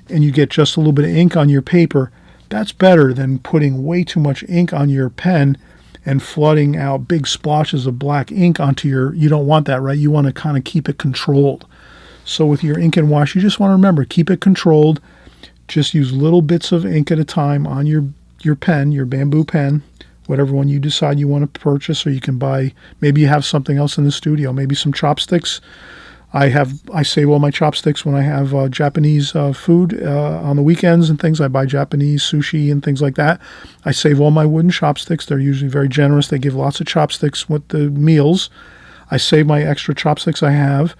and you get just a little bit of ink on your paper. That's better than putting way too much ink on your pen and flooding out big splotches of black ink onto you don't want that, right? You want to kind of keep it controlled. So with your ink and wash, you just want to remember, keep it controlled. Just use little bits of ink at a time on your pen, your bamboo pen, whatever one you decide you want to purchase, or you can buy, maybe you have something else in the studio, maybe some chopsticks. I save all my chopsticks when I have Japanese food on the weekends and things. I buy Japanese sushi and things like that. I save all my wooden chopsticks. They're usually very generous. They give lots of chopsticks with the meals. I save my extra chopsticks I have.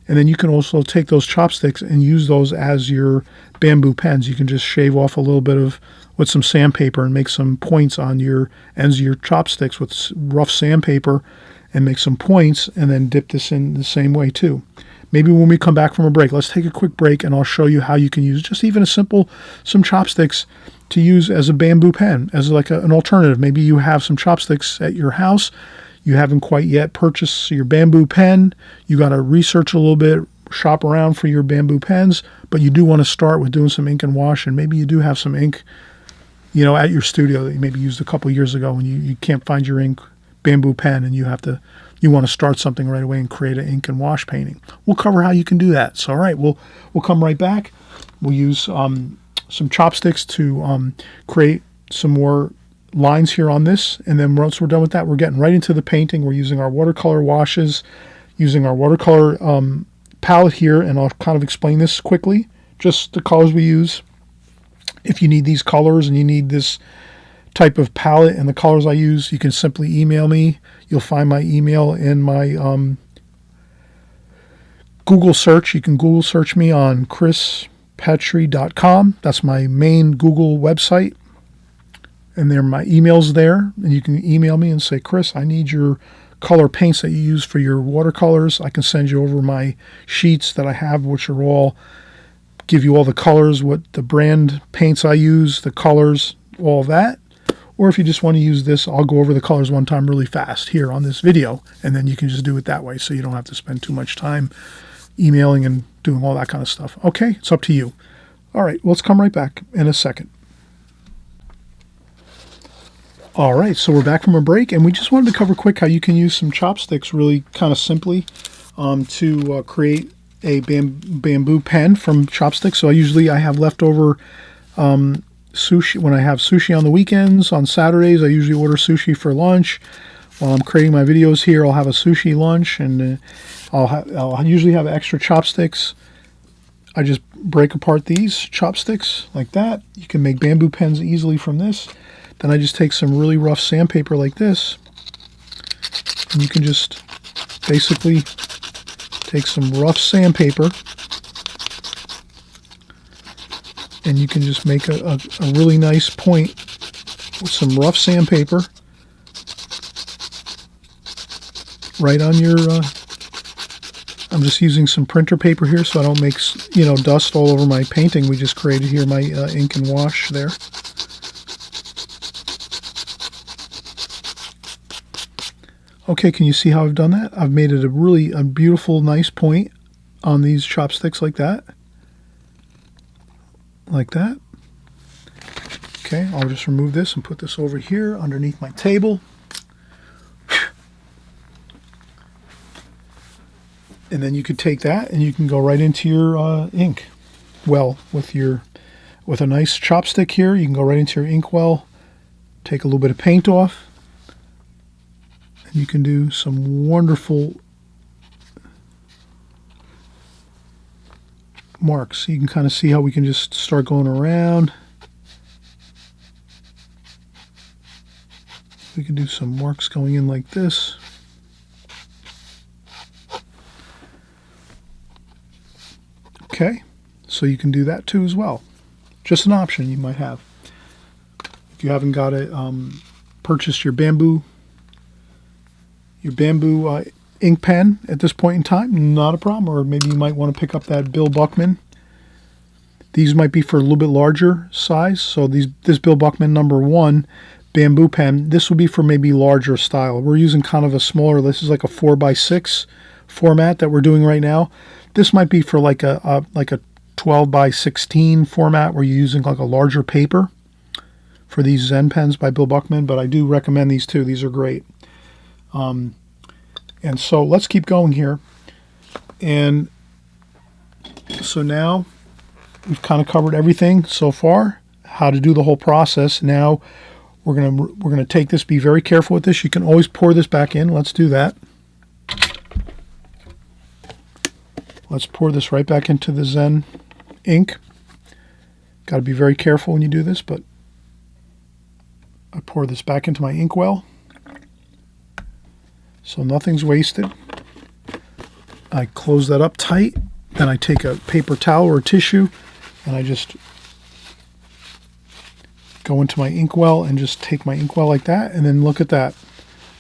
And then you can also take those chopsticks and use those as your bamboo pens. You can just shave off a little bit with some sandpaper and make some points on your ends of your chopsticks with rough sandpaper and make some points, and then dip this in the same way too. Maybe when we come back from a break, let's take a quick break and I'll show you how you can use just even some chopsticks to use as a bamboo pen, as like an alternative. Maybe you have some chopsticks at your house. You haven't quite yet purchased your bamboo pen. You got to research a little bit, shop around for your bamboo pens, but you do want to start with doing some ink and wash, and maybe you do have some ink, at your studio that you maybe used a couple years ago and you can't find your bamboo pen, and you want to start something right away and create an ink and wash painting. We'll cover how you can do that. So all right, we'll come right back. We'll use some chopsticks to create some more lines here on this, and then once we're done with that, we're getting right into the painting. We're using our watercolor washes, using our watercolor palette here, and I'll kind of explain this quickly, just the colors we use. If you need these colors and you need this type of palette and the colors I use, you can simply email me. You'll find my email in my Google search. You can Google search me on chrispetri.com. That's my main Google website. And there are my emails there. And you can email me and say, Chris, I need your color paints that you use for your watercolors. I can send you over my sheets that I have, which are all, give you all the colors, what the brand paints I use, the colors, all that. Or if you just want to use this, I'll go over the colors one time really fast here on this video, and then you can just do it that way so you don't have to spend too much time emailing and doing all that kind of stuff. Okay, it's up to you. All right, let's come right back in a second. All right, so we're back from a break, and we just wanted to cover quick how you can use some chopsticks really kind of simply to create a bamboo pen from chopsticks. So I have leftover sushi. When I have sushi on the weekends, on Saturdays, I usually order sushi for lunch. While I'm creating my videos here, I'll have a sushi lunch, and I'll usually have extra chopsticks. I just break apart these chopsticks like that. You can make bamboo pens easily from this. Then I just take some really rough sandpaper like this, and you can just basically take some rough sandpaper, and you can just make a really nice point with some rough sandpaper right on your, I'm just using some printer paper here so I don't make, dust all over my painting we just created here, my ink and wash there. Okay, can you see how I've done that? I've made it a beautiful, nice point on these chopsticks like that. Like that. Okay, I'll just remove this and put this over here underneath my table. And then you could take that and you can go right into your ink well with a nice chopstick here. You can go right into your ink well, take a little bit of paint off, and you can do some wonderful marks. You can kind of see how we can just start going around. We can do some marks going in like this. Okay, so you can do that too as well. Just an option you might have. If you haven't got it, purchased your bamboo ink pen at this point in time, not a problem. Or maybe you might want to pick up that Bill Buckman. These might be for a little bit larger size. So this Bill Buckman #1 bamboo pen, this will be for maybe larger style. We're using kind of a smaller, this is like a 4x6 format that we're doing right now. This might be for like a 12x16 format where you're using like a larger paper for these Zen pens by Bill Buckman, but I do recommend these too. These are great. And so let's keep going here. And so now we've kind of covered everything so far, how to do the whole process. Now we're gonna take this, be very careful with this. You can always pour this back in. Let's do that. Let's pour this right back into the Zen ink. Got to be very careful when you do this, but I pour this back into my inkwell so nothing's wasted. I close that up tight. Then I take a paper towel or a tissue and I just go into my inkwell and just take my inkwell like that, and then look at that.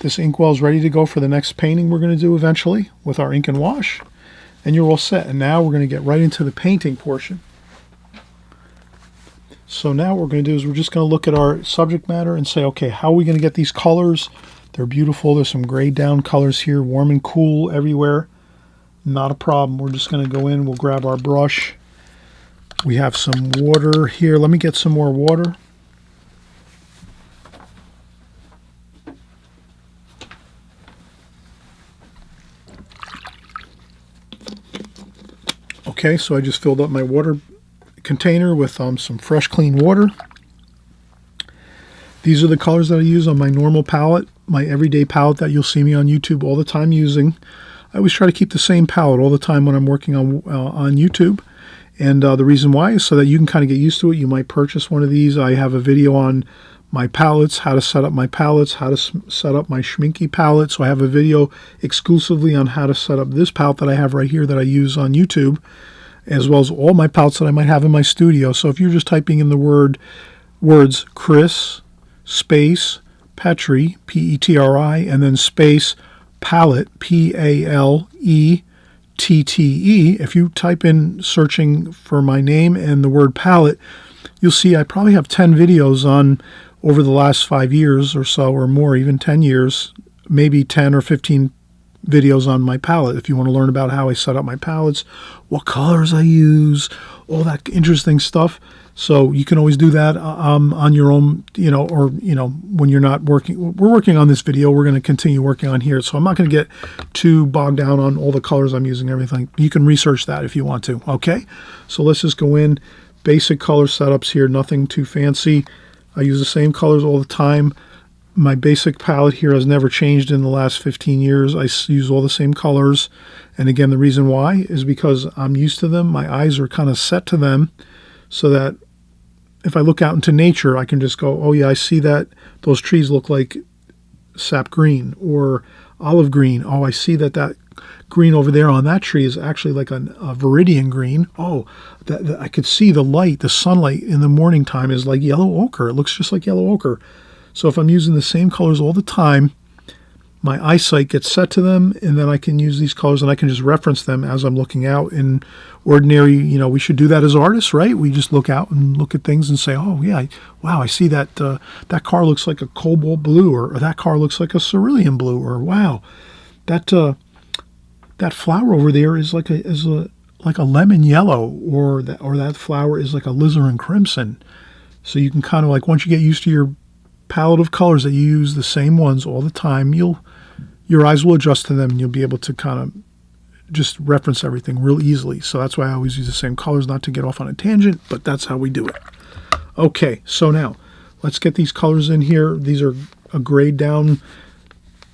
This inkwell is ready to go for the next painting we're going to do eventually with our ink and wash. And you're all set. And now we're going to get right into the painting portion. So now what we're going to do is we're just going to look at our subject matter and say, okay, how are we going to get these colors? They're beautiful. There's some grayed down colors here, warm and cool everywhere. Not a problem. We're just going to go in. We'll grab our brush. We have some water here. Let me get some more water. Okay, so I just filled up my water container with some fresh, clean water. These are the colors that I use on my normal palette, my everyday palette that you'll see me on YouTube all the time using. I always try to keep the same palette all the time when I'm working on YouTube. And the reason why is so that you can kind of get used to it. You might purchase one of these. I have a video on my palettes, how to set up my palettes, how to set up my Schminky palette. So I have a video exclusively on how to set up this palette that I have right here that I use on YouTube, as well as all my palettes that I might have in my studio. So if you're just typing in the words Chris space Petri, P-E-T-R-I, and then space palette, P-A-L-E-T-T-E, if you type in searching for my name and the word palette, you'll see I probably have 10 videos on over the last 5 years or so, or more, even 10 years, maybe 10 or 15 videos on my palette. If you want to learn about how I set up my palettes, what colors I use, all that interesting stuff. So you can always do that on your own, or, when you're not working. We're working on this video. We're going to continue working on here. So I'm not going to get too bogged down on all the colors I'm using and everything. You can research that if you want to. Okay. So let's just go in. Basic color setups here. Nothing too fancy. I use the same colors all the time. My basic palette here has never changed in the last 15 years. I use all the same colors. And again, the reason why is because I'm used to them. My eyes are kind of set to them, so that if I look out into nature, I can just go, oh yeah, I see that those trees look like sap green or olive green. Oh, I see that green over there on that tree is actually like a viridian green. Oh, I could see the light, the sunlight in the morning time is like yellow ochre. It looks just like yellow ochre. So if I'm using the same colors all the time, my eyesight gets set to them, and then I can use these colors and I can just reference them as I'm looking out. In ordinary, we should do that as artists, right? We just look out and look at things and say, oh yeah, wow, I see that that car looks like a cobalt blue, or that car looks like a cerulean blue, or wow, that flower over there is like a lemon yellow, or that flower is like a alizarin crimson. So you can kind of, like, once you get used to your palette of colors that you use the same ones all the time, your eyes will adjust to them, and you'll be able to kind of just reference everything real easily. So that's why I always use the same colors, not to get off on a tangent, but that's how we do it. Okay, so now let's get these colors in here. These are a grayed down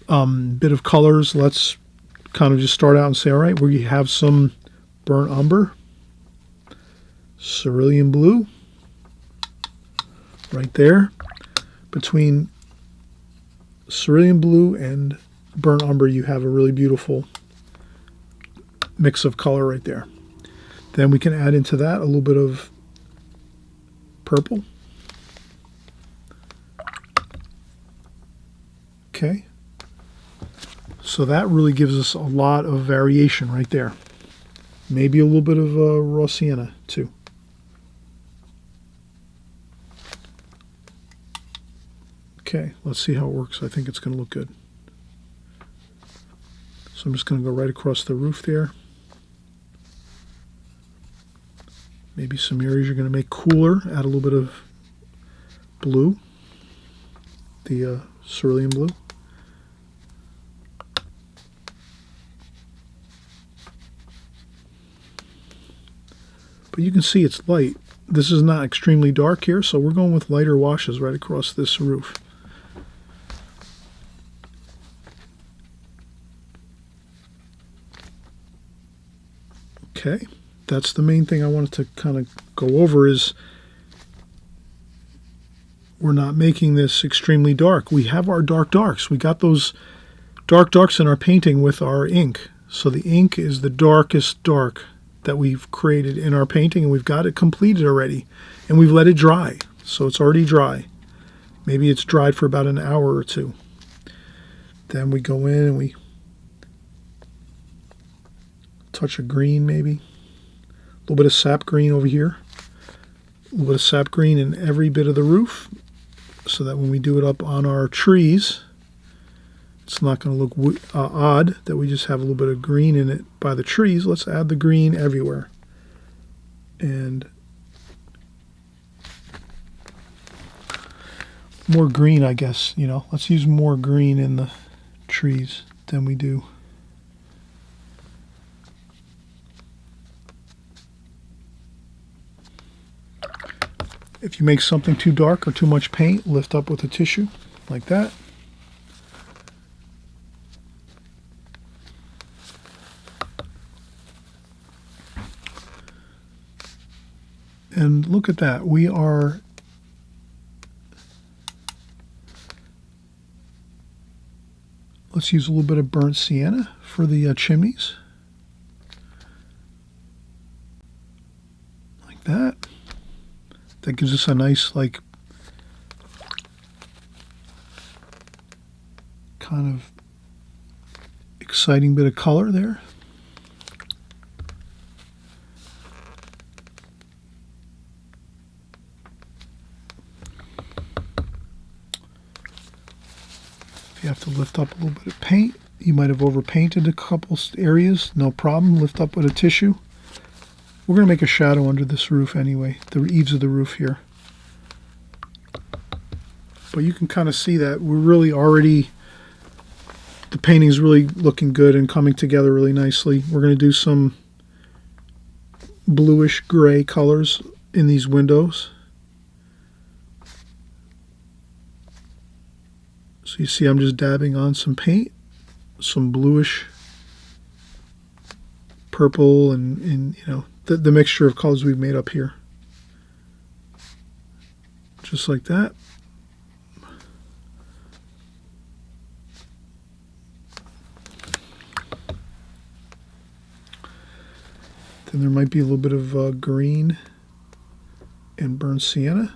bit of colors. Let's kind of just start out and say, all right, we have some burnt umber, cerulean blue right there. Between cerulean blue and burnt umber, you have a really beautiful mix of color right there. Then we can add into that a little bit of purple. Okay. So that really gives us a lot of variation right there. Maybe a little bit of raw sienna too. Okay, let's see how it works. I think it's going to look good. So I'm just going to go right across the roof there. Maybe some areas you're going to make cooler. Add a little bit of blue, the cerulean blue. But you can see it's light. This is not extremely dark here, so we're going with lighter washes right across this roof. Okay, that's the main thing I wanted to kind of go over, is we're not making this extremely dark. We have our dark darks. We got those dark darks in our painting with our ink. So the ink is the darkest dark that we've created in our painting, and we've got it completed already. And we've let it dry. So it's already dry. Maybe it's dried for about an hour or two. Then we go in and we touch of green, maybe. A little bit of sap green over here. A little bit of sap green in every bit of the roof, so that when we do it up on our trees, it's not going to look odd that we just have a little bit of green in it by the trees. Let's add the green everywhere. And more green, I guess, Let's use more green in the trees than we do. If you make something too dark or too much paint, lift up with a tissue like that. And look at that. Let's use a little bit of burnt sienna for the chimneys. Like that. That gives us a nice, kind of exciting bit of color there. If you have to lift up a little bit of paint, You might have overpainted a couple areas. No problem. Lift up with a tissue. We're going to make a shadow under this roof anyway, the eaves of the roof here. But you can kind of see that we're really already, the painting's really looking good and coming together really nicely. We're going to do some bluish gray colors in these windows. So you see I'm just dabbing on some paint, some bluish purple and you know, the mixture of colors we've made up here. Just like that. Then there might be a little bit of green and burnt sienna.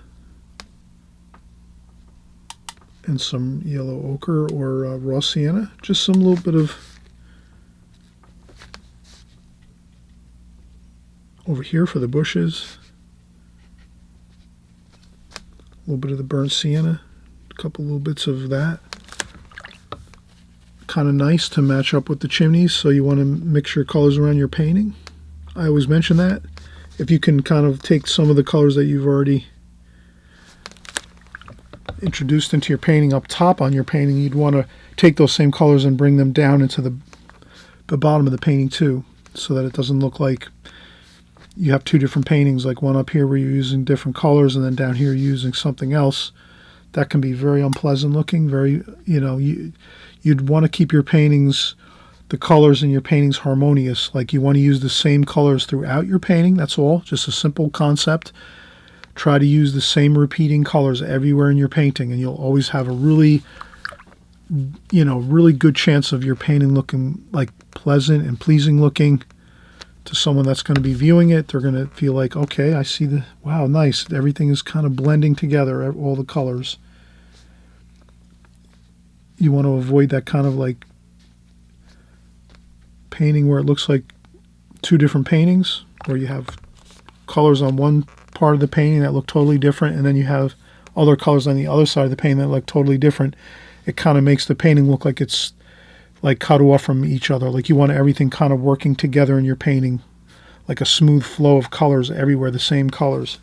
And some yellow ochre or raw sienna. Just some little bit of over here for the bushes. A little bit of the burnt sienna. A couple little bits of that. Kind of nice to match up with the chimneys, so you want to mix your colors around your painting. I always mention that. If you can kind of take some of the colors that you've already introduced into your painting up top on your painting, you'd want to take those same colors and bring them down into the bottom of the painting too, so that it doesn't look like you have two different paintings, like one up here where you're using different colors and then down here you're using something else. That can be very unpleasant looking. Very, you know, you'd want to keep your paintings, the colors in your paintings harmonious. Like you want to use the same colors throughout your painting. That's all. Just a simple concept. Try to use the same repeating colors everywhere in your painting, and you'll always have a really, you know, really good chance of your painting looking like pleasant and pleasing looking to someone that's going to be viewing it. They're going to feel like, okay, I see the, wow, nice. Everything is kind of blending together, all the colors. You want to avoid that kind of like painting where it looks like two different paintings, where you have colors on one part of the painting that look totally different, and then you have other colors on the other side of the painting that look totally different. It kind of makes the painting look like it's like cut off from each other. Like you want everything kind of working together in your painting, like a smooth flow of colors everywhere, the same colors.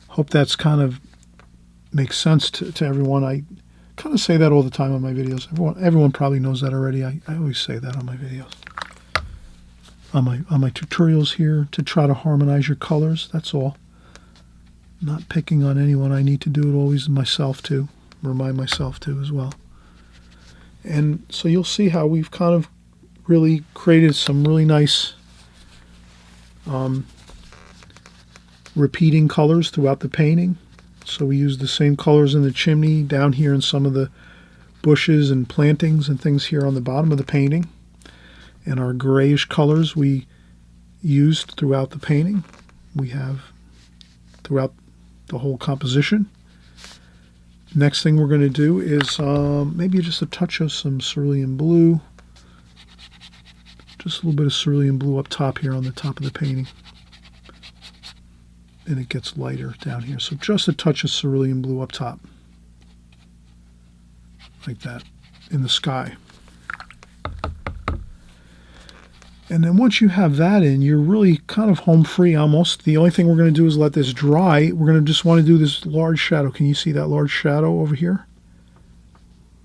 Hope that's kind of makes sense to everyone. I kind of say that all the time on my videos. Everyone probably knows that already. I always say that on my videos. On my tutorials here, to try to harmonize your colors. That's all. Not picking on anyone. I need to do it always myself too. Remind myself too as well. And so you'll see how we've kind of really created some really nice repeating colors throughout the painting. So we use the same colors in the chimney, down here in some of the bushes and plantings and things here on the bottom of the painting. And our grayish colors we used throughout the painting. We have throughout the whole composition. Next thing we're going to do is maybe just a touch of some cerulean blue. Just a little bit of cerulean blue up top here on the top of the painting. And it gets lighter down here. So just a touch of cerulean blue up top. Like that. In the sky. And then once you have that in, you're really kind of home free almost. The only thing we're going to do is let this dry. We're going to just want to do this large shadow. Can you see that large shadow over here?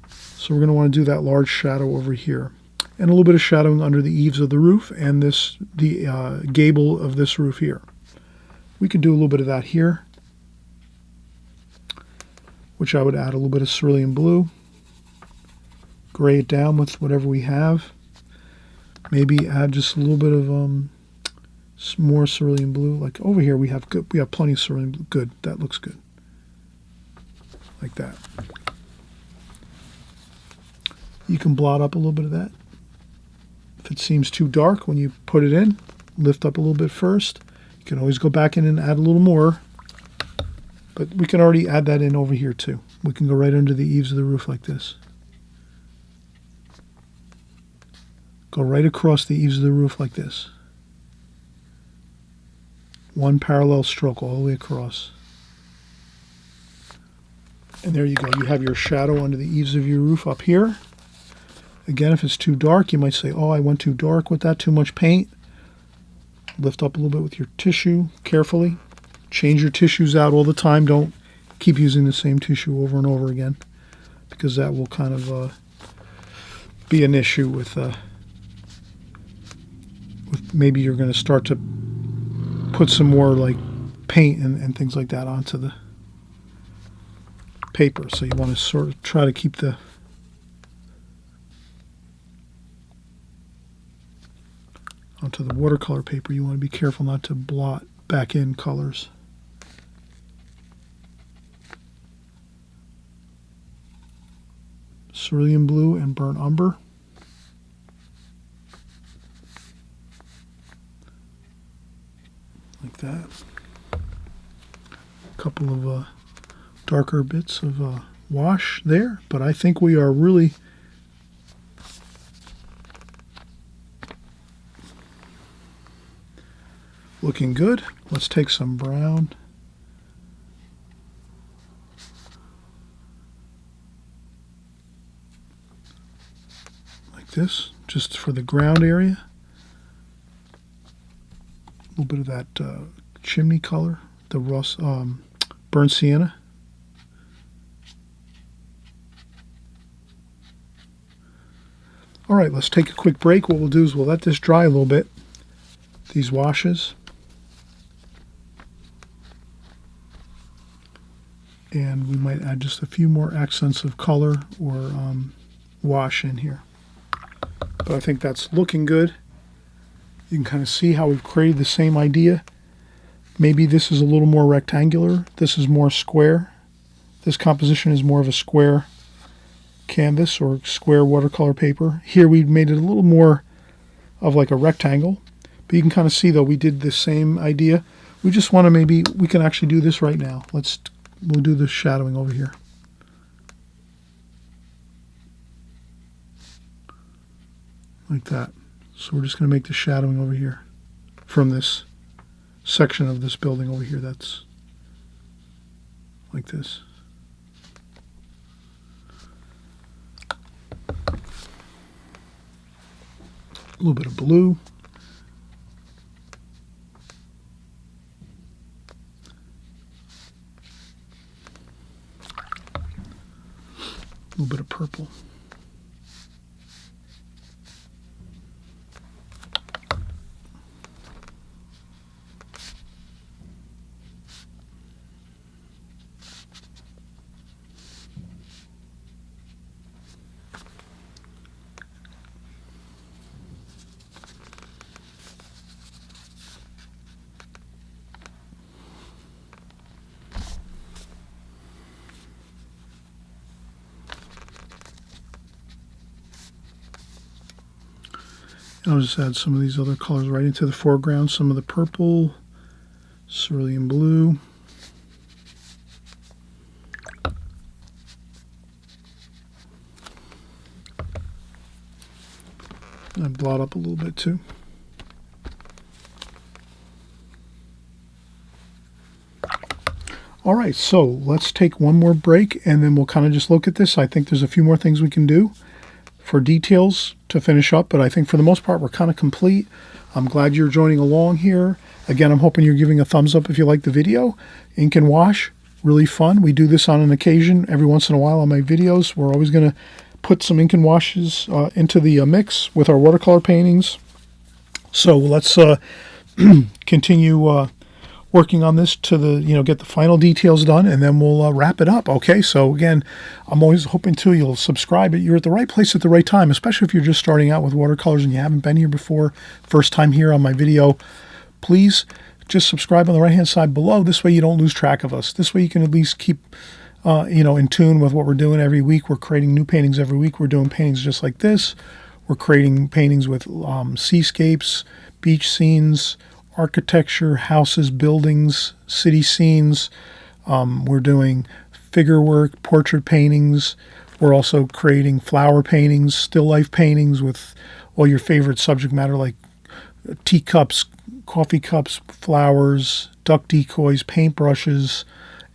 So we're going to want to do that large shadow over here. And a little bit of shadowing under the eaves of the roof and the gable of this roof here. We could do a little bit of that here, which I would add a little bit of cerulean blue. Gray it down with whatever we have. Maybe add just a little bit of more cerulean blue. Like over here, we have plenty of cerulean blue. Good, that looks good. Like that. You can blot up a little bit of that. If it seems too dark when you put it in, lift up a little bit first. You can always go back in and add a little more. But we can already add that in over here too. We can go right under the eaves of the roof like this. Go right across the eaves of the roof like this. One parallel stroke all the way across. And there you go. You have your shadow under the eaves of your roof up here. Again, if it's too dark, you might say, oh, I went too dark with that, too much paint. Lift up a little bit with your tissue carefully. Change your tissues out all the time. Don't keep using the same tissue over and over again, because that will kind of be an issue with maybe you're going to start to put some more like paint and things like that onto the paper. So you want to sort of try to keep the onto the watercolor paper. You want to be careful not to blot back in colors. Cerulean blue and burnt umber. Like that. A couple of darker bits of wash there, but I think we are really looking good. Let's take some brown. Like this, just for the ground area. A little bit of that chimney color, the burnt sienna. All right, let's take a quick break. What we'll do is we'll let this dry a little bit, these washes. And we might add just a few more accents of color or wash in here. But I think that's looking good. You can kind of see how we've created the same idea. Maybe this is a little more rectangular. This is more square. This composition is more of a square canvas or square watercolor paper. Here we made it a little more of like a rectangle. But you can kind of see, though, we did the same idea. We just want to we can actually do this right now. We'll do the shadowing over here. Like that. So we're just going to make the shadowing over here from this section of this building over here that's like this. A little bit of blue. A little bit of purple. And I'll just add some of these other colors right into the foreground. Some of the purple, cerulean blue. And I blot up a little bit too. All right, so let's take one more break and then we'll kind of just look at this. I think there's a few more things we can do for details to finish up, but I think for the most part we're kind of complete. I'm glad you're joining along here. Again, I'm hoping you're giving a thumbs up if you like the video. Ink and wash, really fun. We do this on an occasion every once in a while on my videos. We're always going to put some ink and washes into the mix with our watercolor paintings. So let's continue working on this to get the final details done, and then we'll wrap it up. Okay, so again, I'm always hoping you'll subscribe. You're at the right place at the right time, especially if you're just starting out with watercolors and you haven't been here before, first time here on my video. Please just subscribe on the right hand side below. This way you don't lose track of us. This way you can at least keep in tune with what we're doing every week. We're creating new paintings every week. We're doing paintings just like this. We're creating paintings with seascapes, beach scenes, architecture, houses, buildings, city scenes. We're doing figure work, portrait paintings. We're also creating flower paintings, still life paintings with all your favorite subject matter like teacups, coffee cups, flowers, duck decoys, paintbrushes,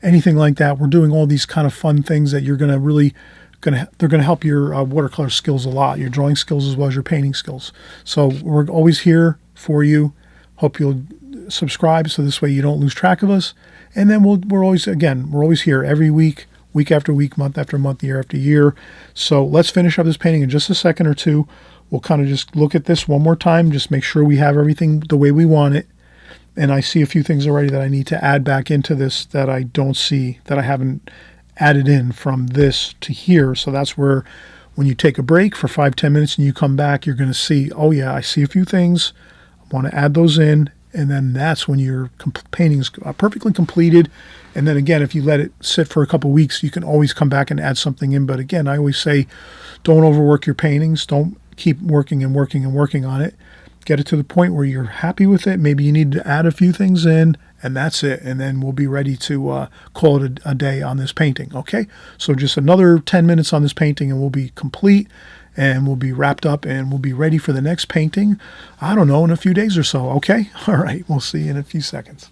anything like that. We're doing all these kind of fun things that you're going to really they're gonna help your watercolor skills a lot, your drawing skills as well as your painting skills. So we're always here for you. Hope you'll subscribe so this way you don't lose track of us. And then we're always here every week, week after week, month after month, year after year. So let's finish up this painting in just a second or two. We'll kind of just look at this one more time, just make sure we have everything the way we want it. And I see a few things already that I need to add back into this that I don't see, that I haven't added in from this to here. So that's where when you take a break for 5-10 minutes and you come back, you're going to see, oh yeah, I see a few things. I want to add those in. And then that's when your painting is perfectly completed. And then again, if you let it sit for a couple weeks, you can always come back and add something in. But again, I always say, don't overwork your paintings. Don't keep working and working and working on it. Get it to the point where you're happy with it. Maybe you need to add a few things in, and that's it. And then we'll be ready to call it a day on this painting, okay? So just another 10 minutes on this painting, and we'll be complete, and we'll be wrapped up, and we'll be ready for the next painting, I don't know, in a few days or so, okay? All right, we'll see you in a few seconds.